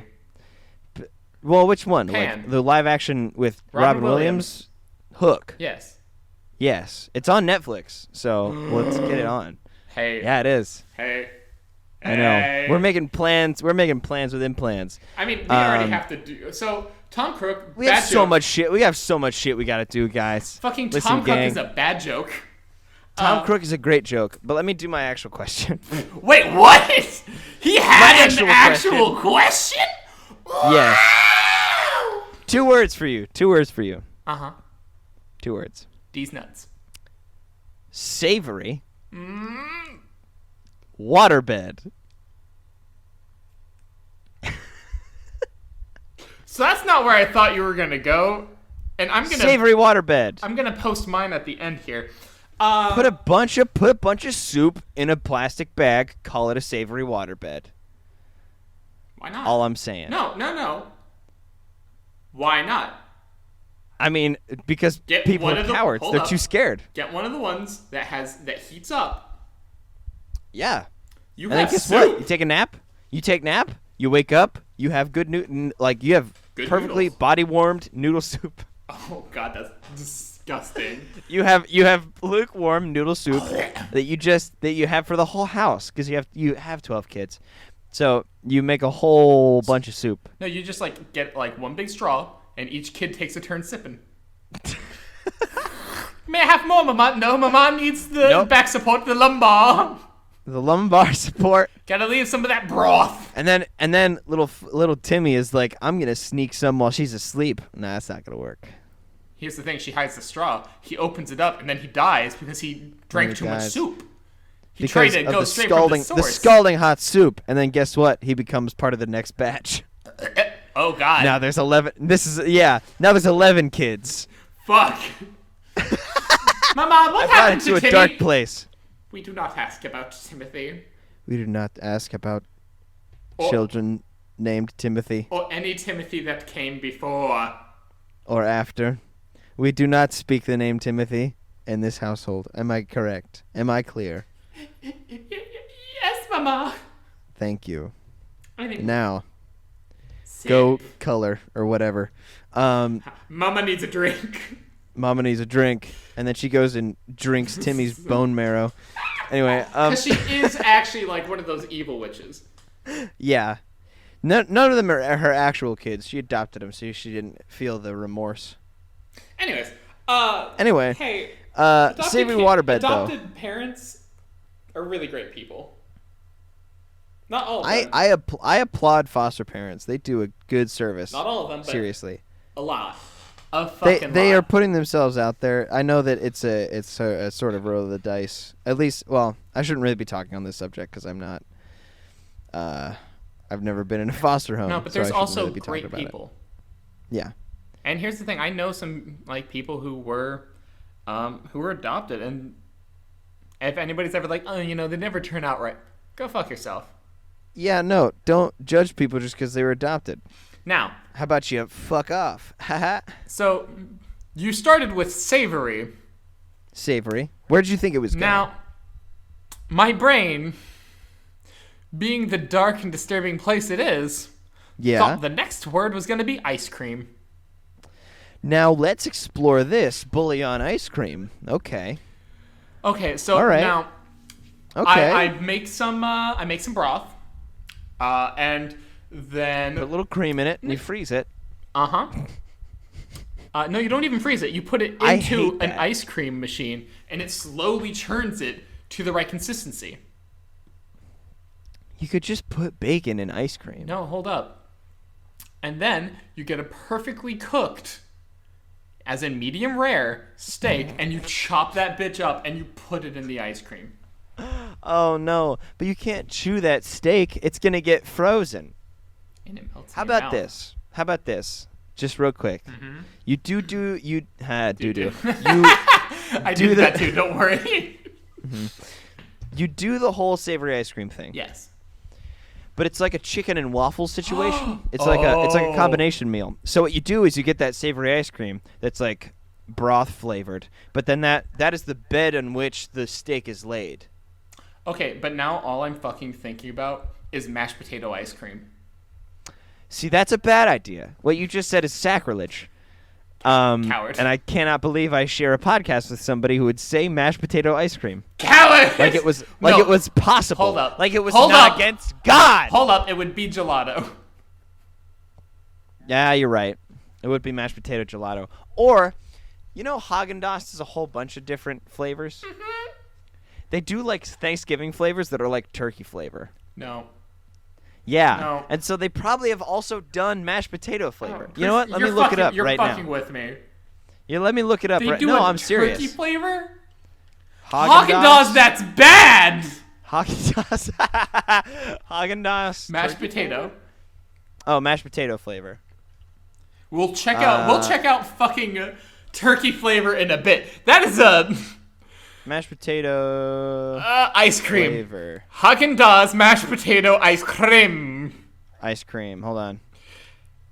Well, which one? Pan. Like the live action with Robin Williams? Hook. Yes. It's on Netflix, so let's get it on. Hey. Yeah, it is. Hey. I know. We're making plans within plans. I mean, we already have to do. So Tom Crook. We have so much shit. We have so much shit we gotta do, guys. Fucking Tom Crook is a bad joke. Tom Crook is a great joke, but let me do my actual question. Wait, what? He had an actual question? Yes. 2 words for you. Uh-huh. 2 words. D's nuts. Savory. Waterbed. So that's not where I thought you were gonna go, and I'm gonna Savory waterbed. I'm gonna post mine at the end here. Put a bunch of soup in a plastic bag. Call it a savory waterbed. Why not? All I'm saying. No. Why not? I mean, because people are cowards. They're too scared. Get one of the ones that heats up. Yeah. You and have then guess soup. what? You take a nap. You wake up. You have good you have good perfectly noodles. body warmed noodle soup. Oh God, that's disgusting. You have lukewarm noodle soup that you have for the whole house because you have 12 kids. So you make a whole bunch of soup. No, you just like get like one big straw and each kid takes a turn sipping. May I have more, Mama? No, Mama needs the back support, the lumbar. The lumbar support. Gotta leave some of that broth. And then little Timmy is like, I'm gonna sneak some while she's asleep. Nah, that's not gonna work. Here's the thing: she hides the straw. He opens it up, and then he dies because he drank too much soup. He tried to go straight from the source. The scalding hot soup, and then guess what? He becomes part of the next batch. Oh God! Now there's 11. Now there's 11 kids. Fuck. Mama, what I brought happened into to a Timmy? dark place. We do not ask about Timothy. We do not ask about Or- children named Timothy Or any Timothy that came before. or after. We do not speak the name Timothy in this household. Am I correct? Am I clear? Yes, Mama. Thank you. I think Now, Sid. go color or whatever. Mama needs a drink. Mama needs a drink, and then she goes and drinks Timmy's bone marrow. Anyway, Because she is actually like one of those evil witches. yeah. None of them are her actual kids. She adopted them, so she didn't feel the remorse. Anyways, Anyway, hey, Savory waterbed, though. adopted parents are really great people. Not all of them. I applaud foster parents. They do a good service. Not all of them, but Seriously. a lot. A fucking They lot. are putting themselves out there. I know that it's a sort of roll of the dice. At least, well, I shouldn't really be talking on this subject because I'm not. I've never been in a foster home. No, but so I there's shouldn't also really be talking great about it. people. Yeah. And here's the thing: I know some like people who were adopted, and if anybody's ever like, oh, you know, they never turn out right, go fuck yourself. Yeah, no, don't judge people just because they were adopted. Now, How about you fuck off? Haha. so you started with Savory. Savory. Where did you think it was going? Now, my brain, being the dark and disturbing place it is, Yeah. thought the next word was going to be ice cream. Now let's explore this bouillon ice cream. Okay. Okay, so All right. now Okay. I make some broth, and then Put a little cream in it and you freeze it. no, you don't even freeze it. You put it I into hate an that. ice cream machine, and it slowly churns it to the right consistency. You could just put bacon in ice cream. No, hold up. And then you get a perfectly cooked, as in medium rare, steak, and you chop that bitch up and you put it in the ice cream. Oh no, but you can't chew that steak. It's going to get frozen. And it melts. How in your about mouth. this? How about this? Just real quick. You do you Do-do. You I do did the- that too, don't worry. you do the whole savory ice cream thing. Yes. But it's like a chicken and waffles situation. It's like a combination meal. So what you do is you get that savory ice cream that's like broth flavored, but then that is the bed on which the steak is laid. Okay, but now all I'm fucking thinking about is mashed potato ice cream. See, that's a bad idea. What you just said is sacrilege. Coward. And I cannot believe I share a podcast with somebody who would say mashed potato ice cream. Coward! Like it was No. it was possible. Hold up. Like it was Hold not up. against God. Hold up, it would be gelato. Yeah, you're right. It would be mashed potato gelato. Or, you know, Haagen-Dazs is a whole bunch of different flavors. Mm-hmm. They do like Thanksgiving flavors that are like turkey flavor. No. Yeah. No. And so they probably have also done mashed potato flavor. Oh, You know what? Chris, Let me you're look fucking- it up you're right fucking now. with me. Yeah, let me look it up They right do now. a I'm serious. turkey flavor? Haagen-Dazs. That's bad! Haagen-Dazs. Haagen-Dazs. Mashed turkey potato. flavor? Oh, mashed potato flavor. We'll check out fucking turkey flavor in a bit. That is a Mashed potato ice cream. flavor. Haagen-Dazs mashed potato ice cream. Ice cream. Hold on.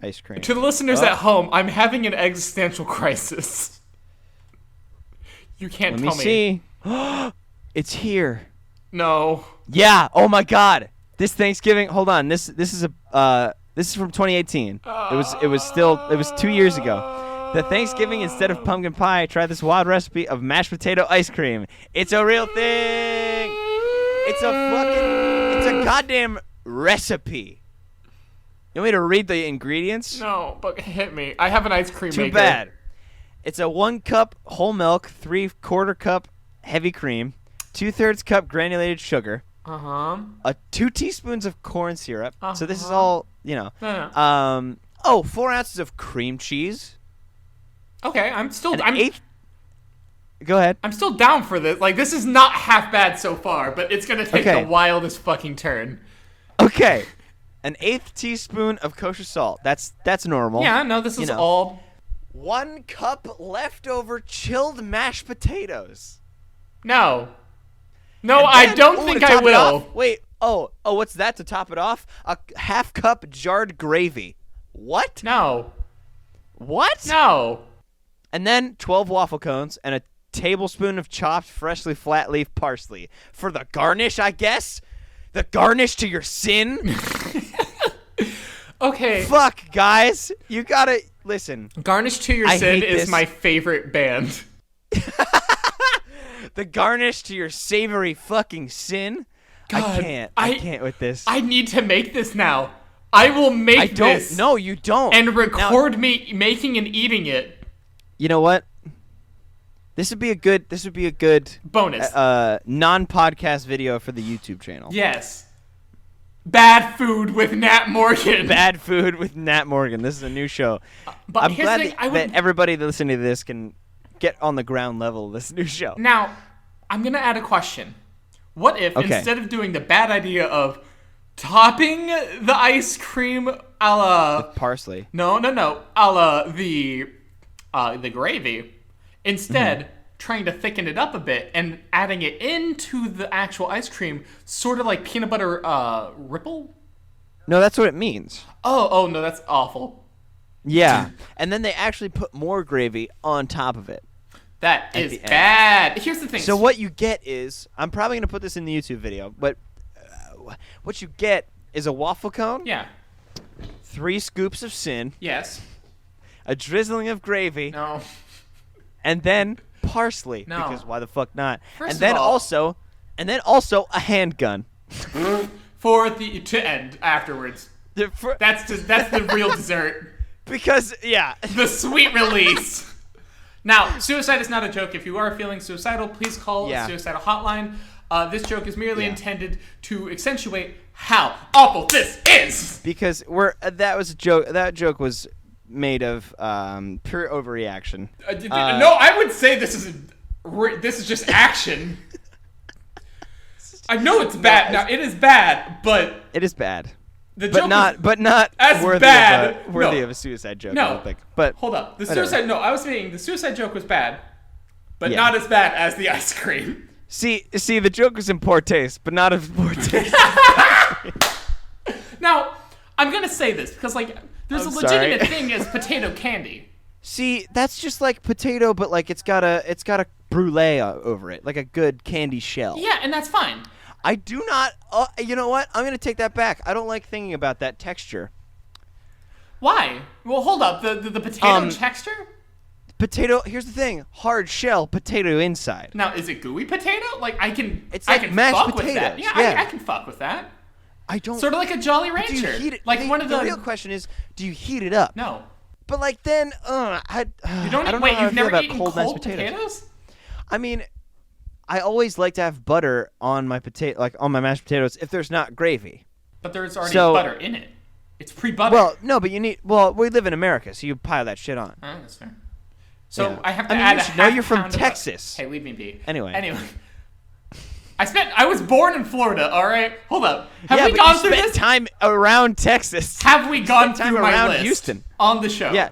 Ice cream. To the listeners Oh. at home, I'm having an existential crisis. You can't Let me tell me. see. It's here. No. Yeah. Oh my God. This Thanksgiving. Hold on. This is from 2018. It was 2 years ago. The Thanksgiving instead of pumpkin pie, try this wild recipe of mashed potato ice cream. It's a real thing. It's a goddamn recipe. You want me to read the ingredients? No, but hit me. I have an ice cream Too maker. bad. It's a 1 cup whole milk, 3/4 cup heavy cream, 2/3 cup granulated sugar, Uh-huh. 2 teaspoons of corn syrup. So this is Uh-huh. all, you know. No. 4 ounces of cream cheese. Okay, I'm Go ahead. I'm still down for this. Like, this is not half bad so far, but it's gonna take Okay. the wildest fucking turn. Okay. 1/8 teaspoon of kosher salt. That's normal. Yeah, no, this is know. all 1 cup leftover chilled mashed potatoes. No. No, And I then- don't ooh, think to I top it will. off- Wait, what's that to top it off? A half cup jarred gravy. What? No. What? No. And then 12 waffle cones and a tablespoon of chopped freshly flat leaf parsley. For the garnish, I guess? The garnish to your sin? Okay. Fuck, guys. You gotta... Listen. Garnish to Your I Sin hate is this. my favorite band. The garnish to your savory fucking sin? God, I can't with this. I need to make this now. I will make I don't. this. No, you don't. And record me making and eating it. You know what? This would be a good Bonus. non-podcast video for the YouTube channel. Yes. Bad Food with Nat Morgan. Bad Food with Nat Morgan. This is a new show. But I'm here's glad the thing, that everybody listening to this can get on the ground level of this new show. Now, I'm going to add a question. What if, Okay. instead of doing the bad idea of topping the ice cream a la... Parsley. No, a la the gravy, instead trying to thicken it up a bit and adding it into the actual ice cream, sort of like peanut butter ripple? No, that's what it means. Oh, no, that's awful. Yeah. And then they actually put more gravy on top of it. That is the end. bad. Here's the thing. So what you get is, I'm probably going to put this in the YouTube video, but what you get is a waffle cone, Yeah. 3 scoops of sin, Yes. a drizzling of gravy, No. and then parsley. No. Because why the fuck not? First and of then all- also a handgun. To end afterwards. That's the real dessert. Because The sweet release. Now, suicide is not a joke. If you are feeling suicidal, please call Yeah. a suicidal hotline. This joke is merely Yeah. intended to accentuate how awful this is. because that was a joke. That joke was made of pure overreaction. No, I would say this is just action. I know it's bad. Now it is bad, but It is bad. the But joke not is, but not as worthy bad. worthy No. of a suicide joke, I No. don't think. But hold up. The whatever. suicide. No, I was saying the suicide joke was bad, but Yeah. not as bad as the ice cream. See, the joke was in poor taste, but not of poor taste. Now, I'm gonna say this because there's I'm a legitimate sorry. thing as potato candy. See, that's just like potato, but like it's got a brulee over it, like a good candy shell. Yeah, and that's fine. I do not. You know what? I'm gonna take that back. I don't like thinking about that texture. Why? Well, hold up. The potato texture? Potato. Here's the thing: hard shell, potato inside. Now, is it gooey potato? I can. It's I like can mashed fuck with that. potatoes, Yeah, yeah. I can fuck with that. I don't. Sort of like a Jolly do you Rancher. heat it? Like one of the. real question is, do you heat it up? No. But like then, You don't. I don't Wait, know how you've I feel never about eaten cold cold mashed potatoes. potatoes? I mean, I always like to have butter on my potato, like on my mashed potatoes, if there's not gravy. But there's already So- butter in it. It's pre-butter. Well, no, but you need. Well, we live in America, so you pile that shit on. Oh, that's fair. So Yeah. I have to I mean, add you a should know half you're from pound of Texas. Hey, leave me be. Anyway. I was born in Florida, all right? Hold up. Have yeah, we but gone you through spent this? time around Texas. Have we gone time through my around list Houston. on the show? Yeah.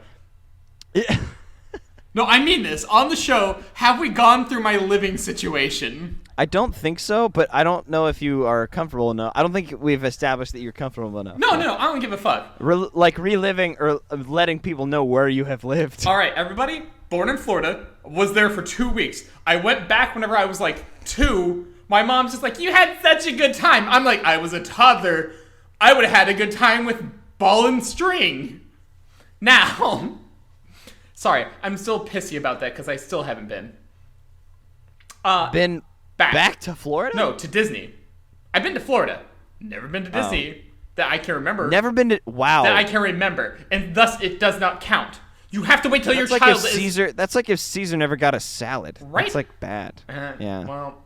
No, I mean this. On the show, have we gone through my living situation? I don't think so, but I don't know if you are comfortable enough. I don't think we've established that you're comfortable enough. No, I don't give a fuck. Like reliving or letting people know where you have lived. All right, everybody. Born in Florida, was there for 2 weeks. I went back whenever I was like 2. My mom's just like, you had such a good time. I'm like, I was a toddler. I would have had a good time with ball and string. Now, sorry, I'm still pissy about that because I still haven't been. Been back to Florida? No, to Disney. I've been to Florida. Never been to Disney that I can remember. Never been to. Wow. That I can remember. And thus, it does not count. You have to wait till your That's like child if is... Caesar. That's like if Caesar never got a salad. Right. That's like bad. Yeah. Well,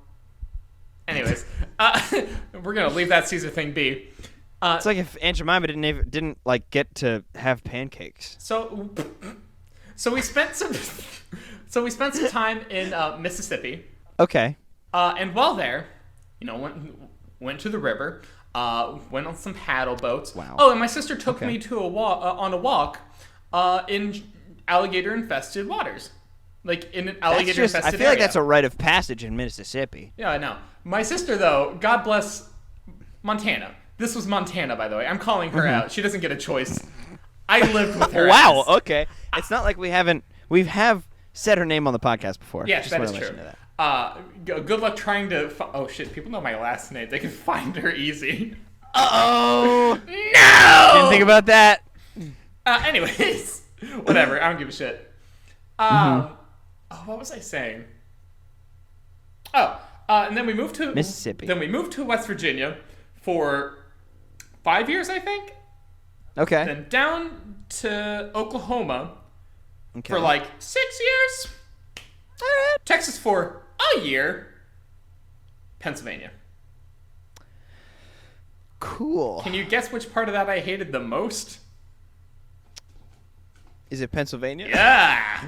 anyways, we're going to leave that Caesar thing be. It's like if Aunt Jemima didn't like get to have pancakes. So we spent some time in Mississippi. Okay. And while there, went to the river, went on some paddle boats. Wow. Oh, and my sister took me to on a walk alligator-infested waters. Like, in an I alligator-infested area. feel like that's a rite of passage in Mississippi. Yeah, I know. My sister, though, God bless Montana. This was Montana, by the way. I'm calling her out. She doesn't get a choice. I lived with her. Wow, okay. It's not like we have said her name on the podcast before. Yes, Just that wanna is let true. you know that. Good luck trying to... Oh, shit. People know my last name. They can find her easy. Uh-oh! No! Didn't think about that. Anyways. Whatever. I don't give a shit. What was I saying? And then we moved to... Mississippi. Then we moved to West Virginia for 5 years, I think. Okay. Then down to Oklahoma Okay. for like 6 years. All right. Texas for a year. Pennsylvania. Cool. Can you guess which part of that I hated the most? Is it Pennsylvania? Yeah.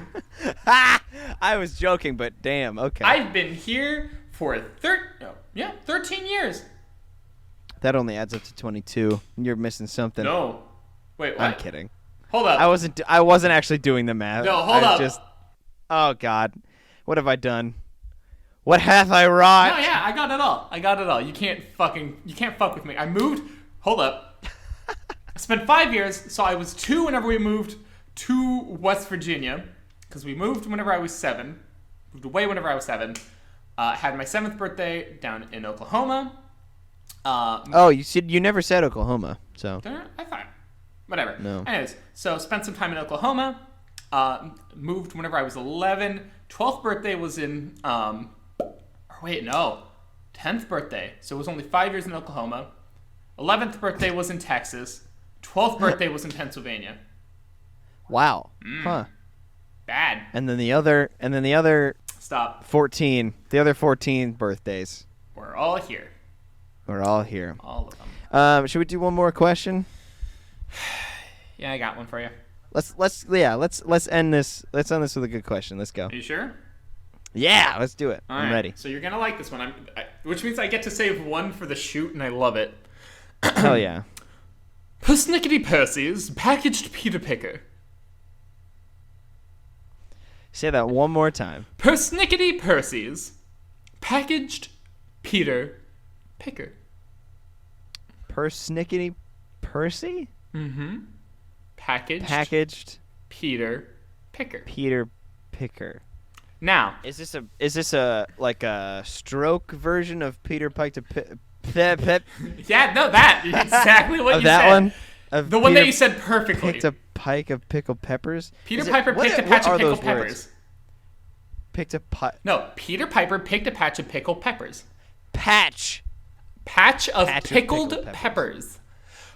I was joking, but damn, okay. I've been here for 13 years. That only adds up to 22. You're missing something. No. Wait, what? I'm kidding. Hold up. I wasn't actually doing the math. No, hold up. Oh God, what have I done? What hath I wrought? No, yeah, I got it all. You can't fuck with me. I moved. Hold up. I spent 5 years, so I was 2 whenever we moved to West Virginia, because we moved whenever I was 7. Moved away whenever I was 7. Had my 7th birthday down in Oklahoma. You said you never said Oklahoma, so. I thought. Whatever. No. Anyways, so spent some time in Oklahoma. Moved whenever I was 11. 12th birthday was in... 10th birthday. So it was only 5 years in Oklahoma. 11th birthday was in Texas. 12th birthday was in Pennsylvania. Wow. Huh. Bad. And then the other Stop. 14. The other 14 birthdays. We're all here. We're all here. All of them. Should we do one more question? Yeah, I got one for you. Let's end this. Let's end this with a good question. Let's go. Are you sure? Yeah, let's do it. All I'm right. ready. So you're gonna like this one. Which means I get to save one for the shoot, and I love it. Hell yeah. Persnickety Percy's packaged Peter Picker. Say that one more time. Persnickety Percy's packaged Peter Picker. Persnickety Percy? Mm-hmm. Packaged Peter Picker. Peter Picker. Now, Is this a like a stroke version of Peter Pike to Pip? yeah, no, that exactly what Of you that said. one? Of The one Peter that you said perfectly. Picked a pike of pickled peppers? Peter Is it- Piper what- picked a what patch are of pickled those words? peppers. Picked a No, Peter Piper picked a patch of pickled peppers. patch. Patch of Patch of pickled pickled peppers.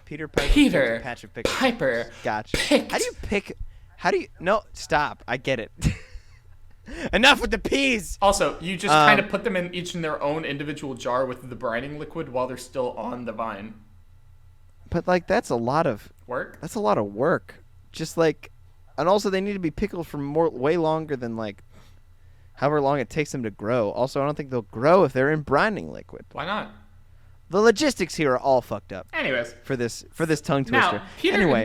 Peter Piper Peter picked a patch of pickled Piper peppers. Gotcha. picked- How do you no, stop. I get it. Enough with the peas. Also, you just kind of put them each in their own individual jar with the brining liquid while they're still on the vine. But like that's a lot of Work? work. Just like, and also they need to be pickled for way longer than like however long it takes them to grow. Also, I don't think they'll grow if they're in brining liquid. Why not? The logistics here are all fucked up Anyways. for this tongue twister.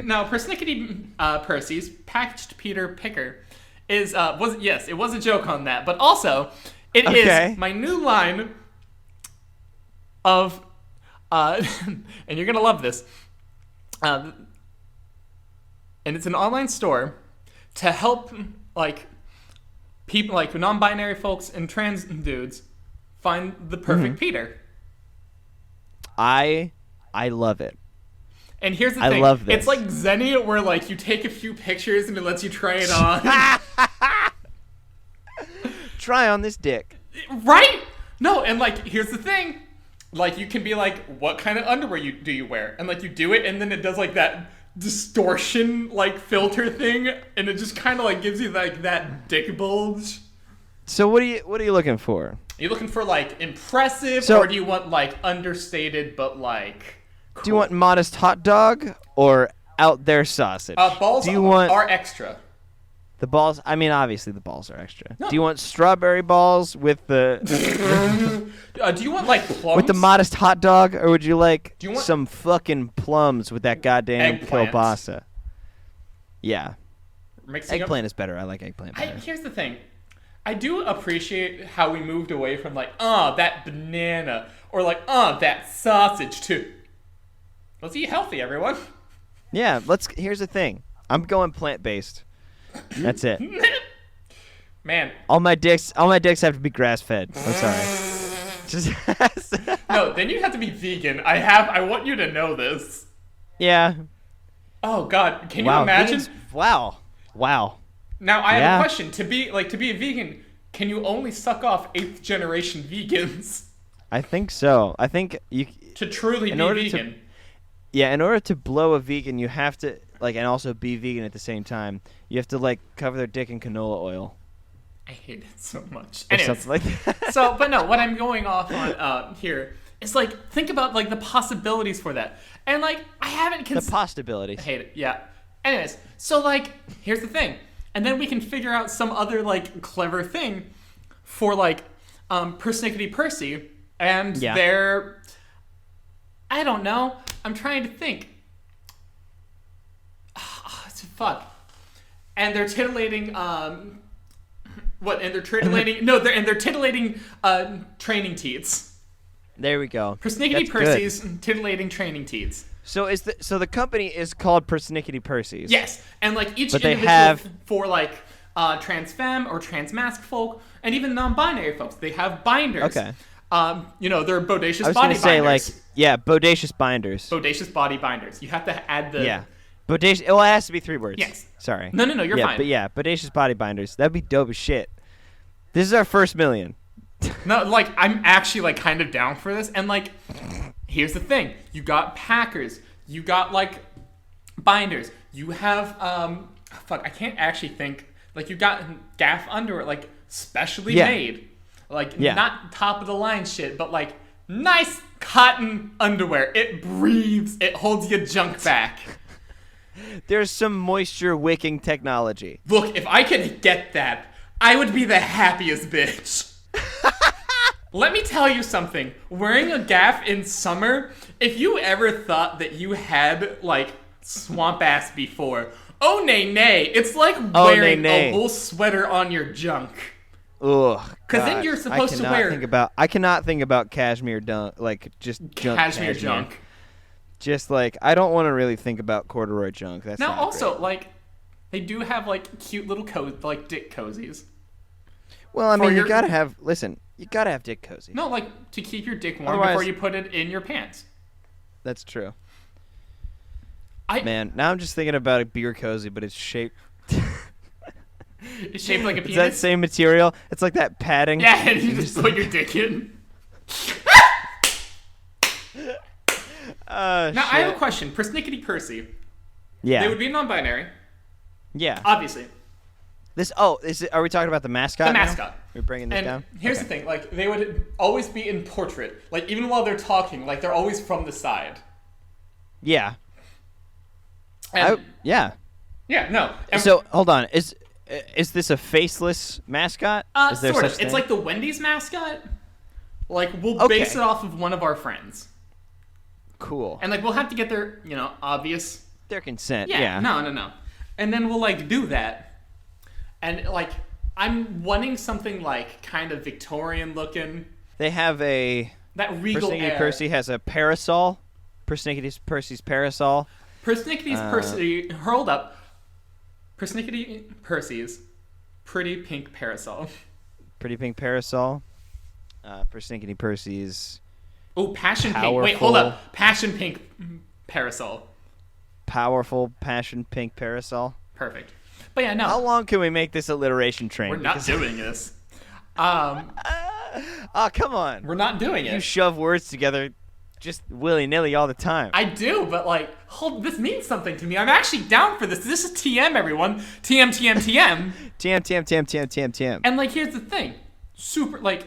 Now, Persnickety Percy's packaged Peter Picker is it was a joke on that, but also it Okay. is my new line of and you're gonna love this. And it's an online store to help like people like non-binary folks and trans dudes find the perfect Peter. I love it. And here's the I thing. love this. It's like Zenny where like you take a few pictures and it lets you try it on. Try on this dick. Right? No, and like here's the thing. Like you can be like, what kind of underwear do you wear? And like you do it and then it does like that distortion like filter thing and it just kind of like gives you like that dick bulge. So what are you looking for? Are you looking for like impressive So- or do you want like understated but like cool? Do you want modest hot dog or out there sausage? balls Do you want are extra. the balls? I mean, obviously the balls are extra. No. Do you want strawberry balls with the Do you want like plums? with the modest hot dog, or would you like Do you want- some fucking plums with that goddamn Eggplant. kielbasa? Yeah. mixing up. Eggplant is better. I like eggplant better. Here's the thing. I do appreciate how we moved away from like, that banana, or like, that sausage too. Let's eat healthy, everyone. Yeah, here's the thing. I'm going plant-based. That's it. Man. All my dicks have to be grass-fed. I'm sorry. Just No, then you have to be vegan. I want you to know this. Yeah. Oh God, can you Wow. imagine? Wow. Now I have Yeah. a question. To be a vegan, can you only suck off 8th generation vegans I think so. I think you. to truly In be order to- vegan? Yeah, in order to blow a vegan, you have to and also be vegan at the same time. You have to cover their dick in canola oil I hate it so much. or Anyways, something like that. so, but no, what I'm going off on here is think about the possibilities for that, and I haven't The possibilities. I hate it. Yeah. Anyways, so here's the thing, and then we can figure out some other clever thing for Persnickety Percy and Yeah. their. I don't know. I'm trying to think. Fuck. And they're titillating. What? And they're titillating. No, they're titillating. Training teats. There we go. Persnickety That's good. Percy's titillating training teats. So the company is called Persnickety Percy's. Yes, and each But they individual have- for trans femme or trans masc folk and even non-binary folks, they have binders. Okay. They're bodacious I was body gonna say binders. bodacious binders. Bodacious body binders. You have to add the Yeah. Bodacious. Well, it has to be 3 words. Yes. Sorry. No, you're yeah, fine. But yeah, bodacious body binders. That'd be dope as shit. This is our first million. No, I'm actually kind of down for this, and here's the thing: you got packers, you got binders, you have I can't actually think. You got gaff underwear, specially Yeah. made, Yeah. not top of the line shit, but nice cotton underwear. It breathes. It holds your junk back. There's some moisture wicking technology. Look, if I could get that, I would be the happiest bitch. Let me tell you something. Wearing a gaff in summer, if you ever thought that you had, swamp ass before, oh nay. It's like wearing nay. a wool sweater on your junk. Ugh. 'Cause then God. you're supposed to wear- I cannot think about cashmere dunk, just junk Cashmere junk. Just I don't want to really think about corduroy junk. That's Now, not also, great. they do have, cute little dick cozies. Well, I for mean, your- you gotta have dick cozy. No, to keep your dick warm Otherwise- before you put it in your pants. That's true. I Man, now I'm just thinking about a beer cozy, but it's shaped. It's shaped like a It's penis. that same material. It's like that padding. Yeah, and you just put your dick in. Now, I have a question. Persnickety Percy. Yeah. They would be non-binary, Yeah. obviously. Are we talking about the mascot? The now? mascot. We're bringing this And down. here's the thing. They would always be in portrait. Even while they're talking, they're always from the side. Yeah. And, Yeah. yeah, no. And, So hold on. Is this a faceless mascot? Is there sort such of. thing? It's like the Wendy's mascot. We'll Okay. base it off of one of our friends. Cool. And, we'll have to get their, obvious... Their consent. Yeah, Yeah. no. And then we'll do that. And I'm wanting something kind of Victorian looking. They have a. That regal Persnickety air. Percy has a parasol. Persnickety Percy's parasol. Persnickety's Percy hurled up. Persnickety Percy's pretty pink parasol. Pretty pink parasol. Persnickety Percy's Oh, passion pink. Powerful. Wait, hold up. Passion pink parasol. powerful passion pink parasol. Perfect. But yeah, no. How long can we make this alliteration train? We're not Because- doing this. Oh, come on. We're not doing You it. shove words together just willy-nilly all the time. I do, but this means something to me. I'm actually down for this. This is TM, everyone. TM. TM. And here's the thing. Super, what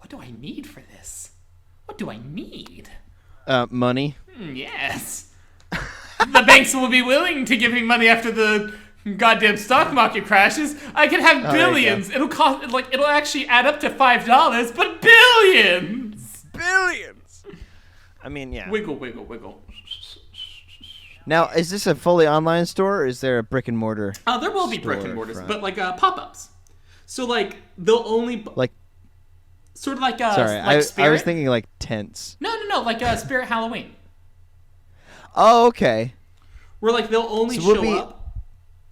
do I need for this? What do I need? Money. Yes. The banks will be willing to give me money after the goddamn stock market crashes. I can have there you billions. It'll cost, it'll actually add up to $5, but billions. Billions. I mean, yeah. Wiggle, wiggle, wiggle. Now, is this a fully online store, or is there a brick and mortar? There will be brick and mortars, but like pop-ups. So like they'll only Like, sort of like sorry, like Spirit. I was thinking like tents. No, like Spirit Halloween. Oh, okay. Where like they'll only So we'll show be- up.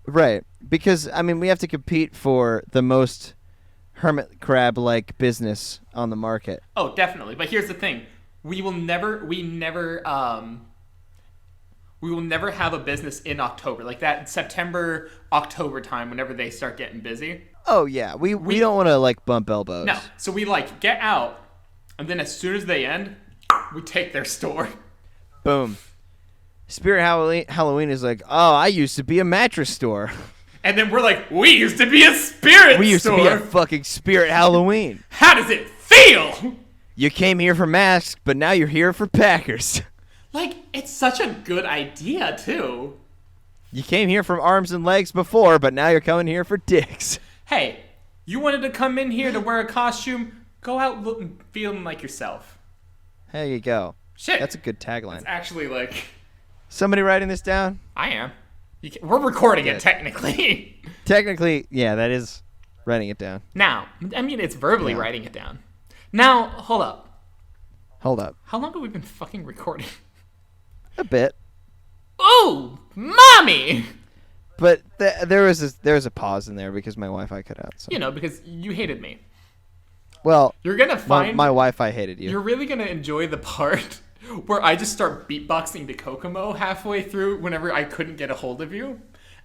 Right, because I mean we have to compete for the most hermit crab-like business on the market. Oh, definitely. But here's the thing: we will never have a business in October, like that September, October time, whenever they start getting busy. Oh yeah, we don't want to like bump elbows. No, so we like get out, and then as soon as they end, we take their store. Boom. Spirit Halloween is like, oh, I used to be a mattress store. And then we're like, we used to be a spirit We used store. to be a fucking Spirit Halloween. How does it feel? You came here for masks, but now you're here for Packers. Like, it's such a good idea, too. You came here from arms and legs before, but now you're coming here for dicks. Hey, you wanted to come in here to wear a costume? Go out looking, feeling like yourself. There you go. Shit. That's a good tagline. It's actually like... Somebody writing this down? I am. We're recording it, Good. technically. Technically, yeah, that is writing it down. Now, I mean, it's verbally Yeah. writing it down. Now, hold up. Hold up. How long have we been fucking recording? A bit. Oh, mommy! But there was a pause in there because my Wi-Fi cut out. So. You know, because you hated me. Well, You're gonna my find... Wi-Fi hated you. You're really gonna enjoy the part where I just start beatboxing to Kokomo halfway through whenever I couldn't get a hold of you.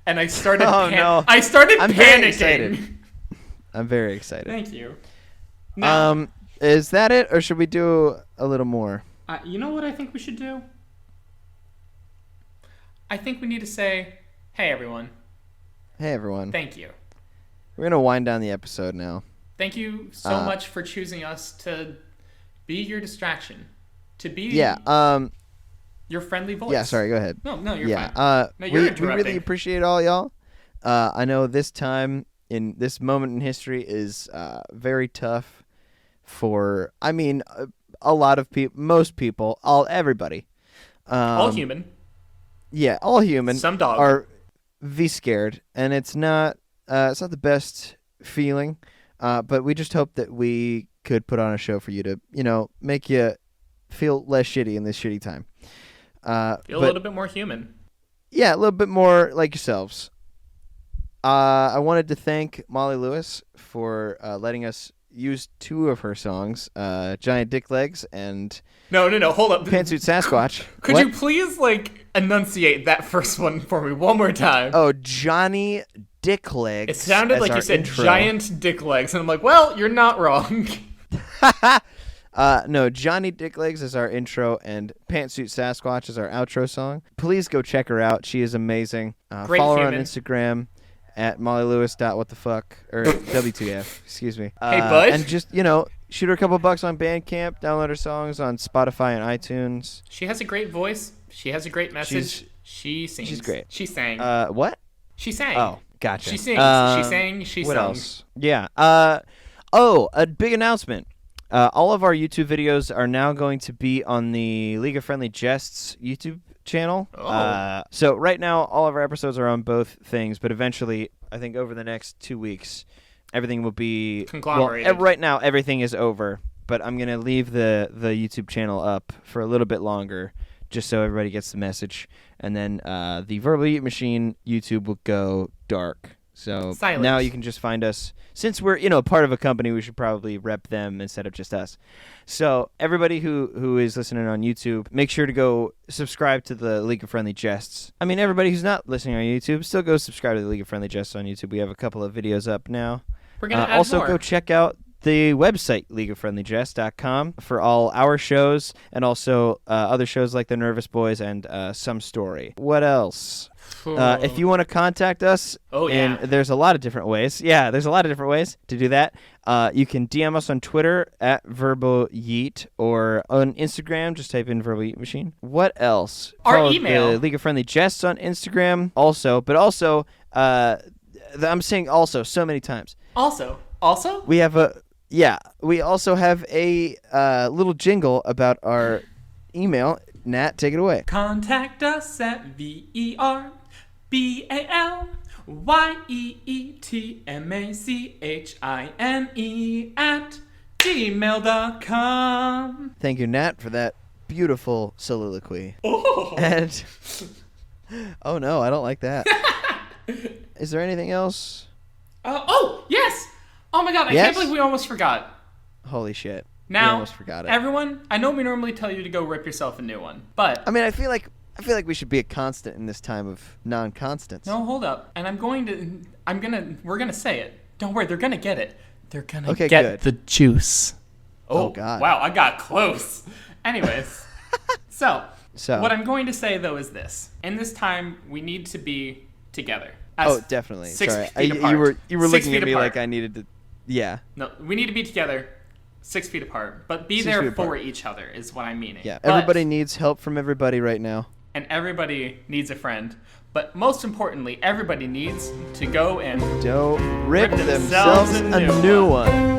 And I started Oh, no. I started I'm very panicking. excited. I'm very excited. Thank you. Now, Is that it, or should we do a little more? you know what I think we should do? I think we need to say, hey everyone, Hey, everyone. thank you. We're going to wind down the episode now. Thank you so much for choosing us to be your distraction. To be Yeah, your friendly voice. yeah, sorry, go ahead. No, you're Yeah, fine. No, you're we interrupting. really appreciate all y'all. I know this time, in this moment in history, is very tough for, I mean, a lot of people, most people, everybody. All human. Yeah, all human. Some dog. Are scared, and it's not the best feeling. But we just hope that we could put on a show for you to, make you feel less shitty in this shitty time. Feel a little bit more human. Yeah, a little bit more like yourselves. I wanted to thank Molly Lewis for letting us use 2 of her songs, Giant Dick Legs and No, hold up. Pantsuit Sasquatch. Could What? you please, enunciate that first one for me one more time? Oh, Johnny Dick Legs. It sounded as like our you said intro. giant dick legs, and I'm like, well, you're not wrong. No, Johnny Dick Legs is our intro, and Pantsuit Sasquatch is our outro song. Please go check her out. She is amazing. Great Follow her on human. Instagram at mollylewis.whatthefuck, or WTF, excuse me. Hey, bud. And just, shoot her a couple bucks on Bandcamp, download her songs on Spotify and iTunes. She has a great voice. She has a great message. She sings. she's great. She sang. What? She sang. Oh, gotcha. She sings. She sang. She What sung. else? Yeah. A big announcement. All of our YouTube videos are now going to be on the League of Friendly Jests YouTube channel. Oh. So right now, all of our episodes are on both things, but eventually, I think over the next 2 weeks, everything will be Conglomerated. Well, right now, everything is over, but I'm gonna leave the YouTube channel up for a little bit longer, just so everybody gets the message, and then the Verbal Eat Machine YouTube will go dark. So Silent. now you can just find us. Since we're part of a company, we should probably rep them instead of just us. So everybody who is listening on YouTube, make sure to go subscribe to the League of Friendly Jests. I mean, everybody who's not listening on YouTube, still go subscribe to the League of Friendly Jests on YouTube. We have a couple of videos up now. We're gonna add also more. go check out the website leagueoffriendlyjest.com for all our shows and also other shows like The Nervous Boys and Some Story. What else? If you want to contact us, and there's a lot of different ways. Yeah, there's a lot of different ways to do that. You can DM us on Twitter at Verbal Yeet, or on Instagram, just type in Verbal Yeet Machine. What else? Our Follow email. the League of Friendly Jests on Instagram also, but also, I'm saying also so many times. Also, We have we also have a little jingle about our email. Nat, take it away. Contact us at VYYETMACHINE@gmail.com. Thank you, Nat, for that beautiful soliloquy. And oh no, I don't like that. Is there anything else? Oh, yes! Oh my god, I can't believe we almost forgot. Holy shit. Now, we almost forgot it. Everyone, I know we normally tell you to go rip yourself a new one, but... I mean, I feel like we should be a constant in this time of non-constants. No, hold up. And we're gonna say it. Don't worry, they're gonna get it. They're gonna get good. the juice. Oh, God. Wow, I got close. Anyways, so, So. what I'm going to say, though, is this. In this time, we need to be together. As Definitely. 6 Sorry. feet apart. You were 6 looking feet at me apart. like I needed to... Yeah. No, we need to be together 6 feet apart. But be 6 there feet for apart. each other is what I'm meaning. Yeah. But- Everybody needs help from everybody right now. and everybody needs a friend. But most importantly, everybody needs to go and Don't rip Rip themselves themselves a new one.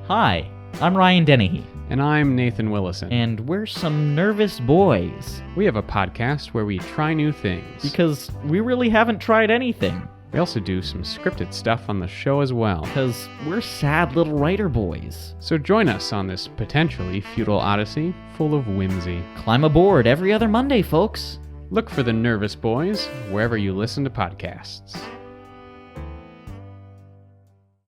Hi, I'm Ryan Dennehy, And I'm Nathan Willison. and we're some nervous boys We have a podcast where we try new things. because we really haven't tried anything. We also do some scripted stuff on the show as well. Because we're sad little writer boys. So join us on this potentially futile odyssey full of whimsy. Climb aboard every other Monday, folks. Look for the Nervous Boys wherever you listen to podcasts.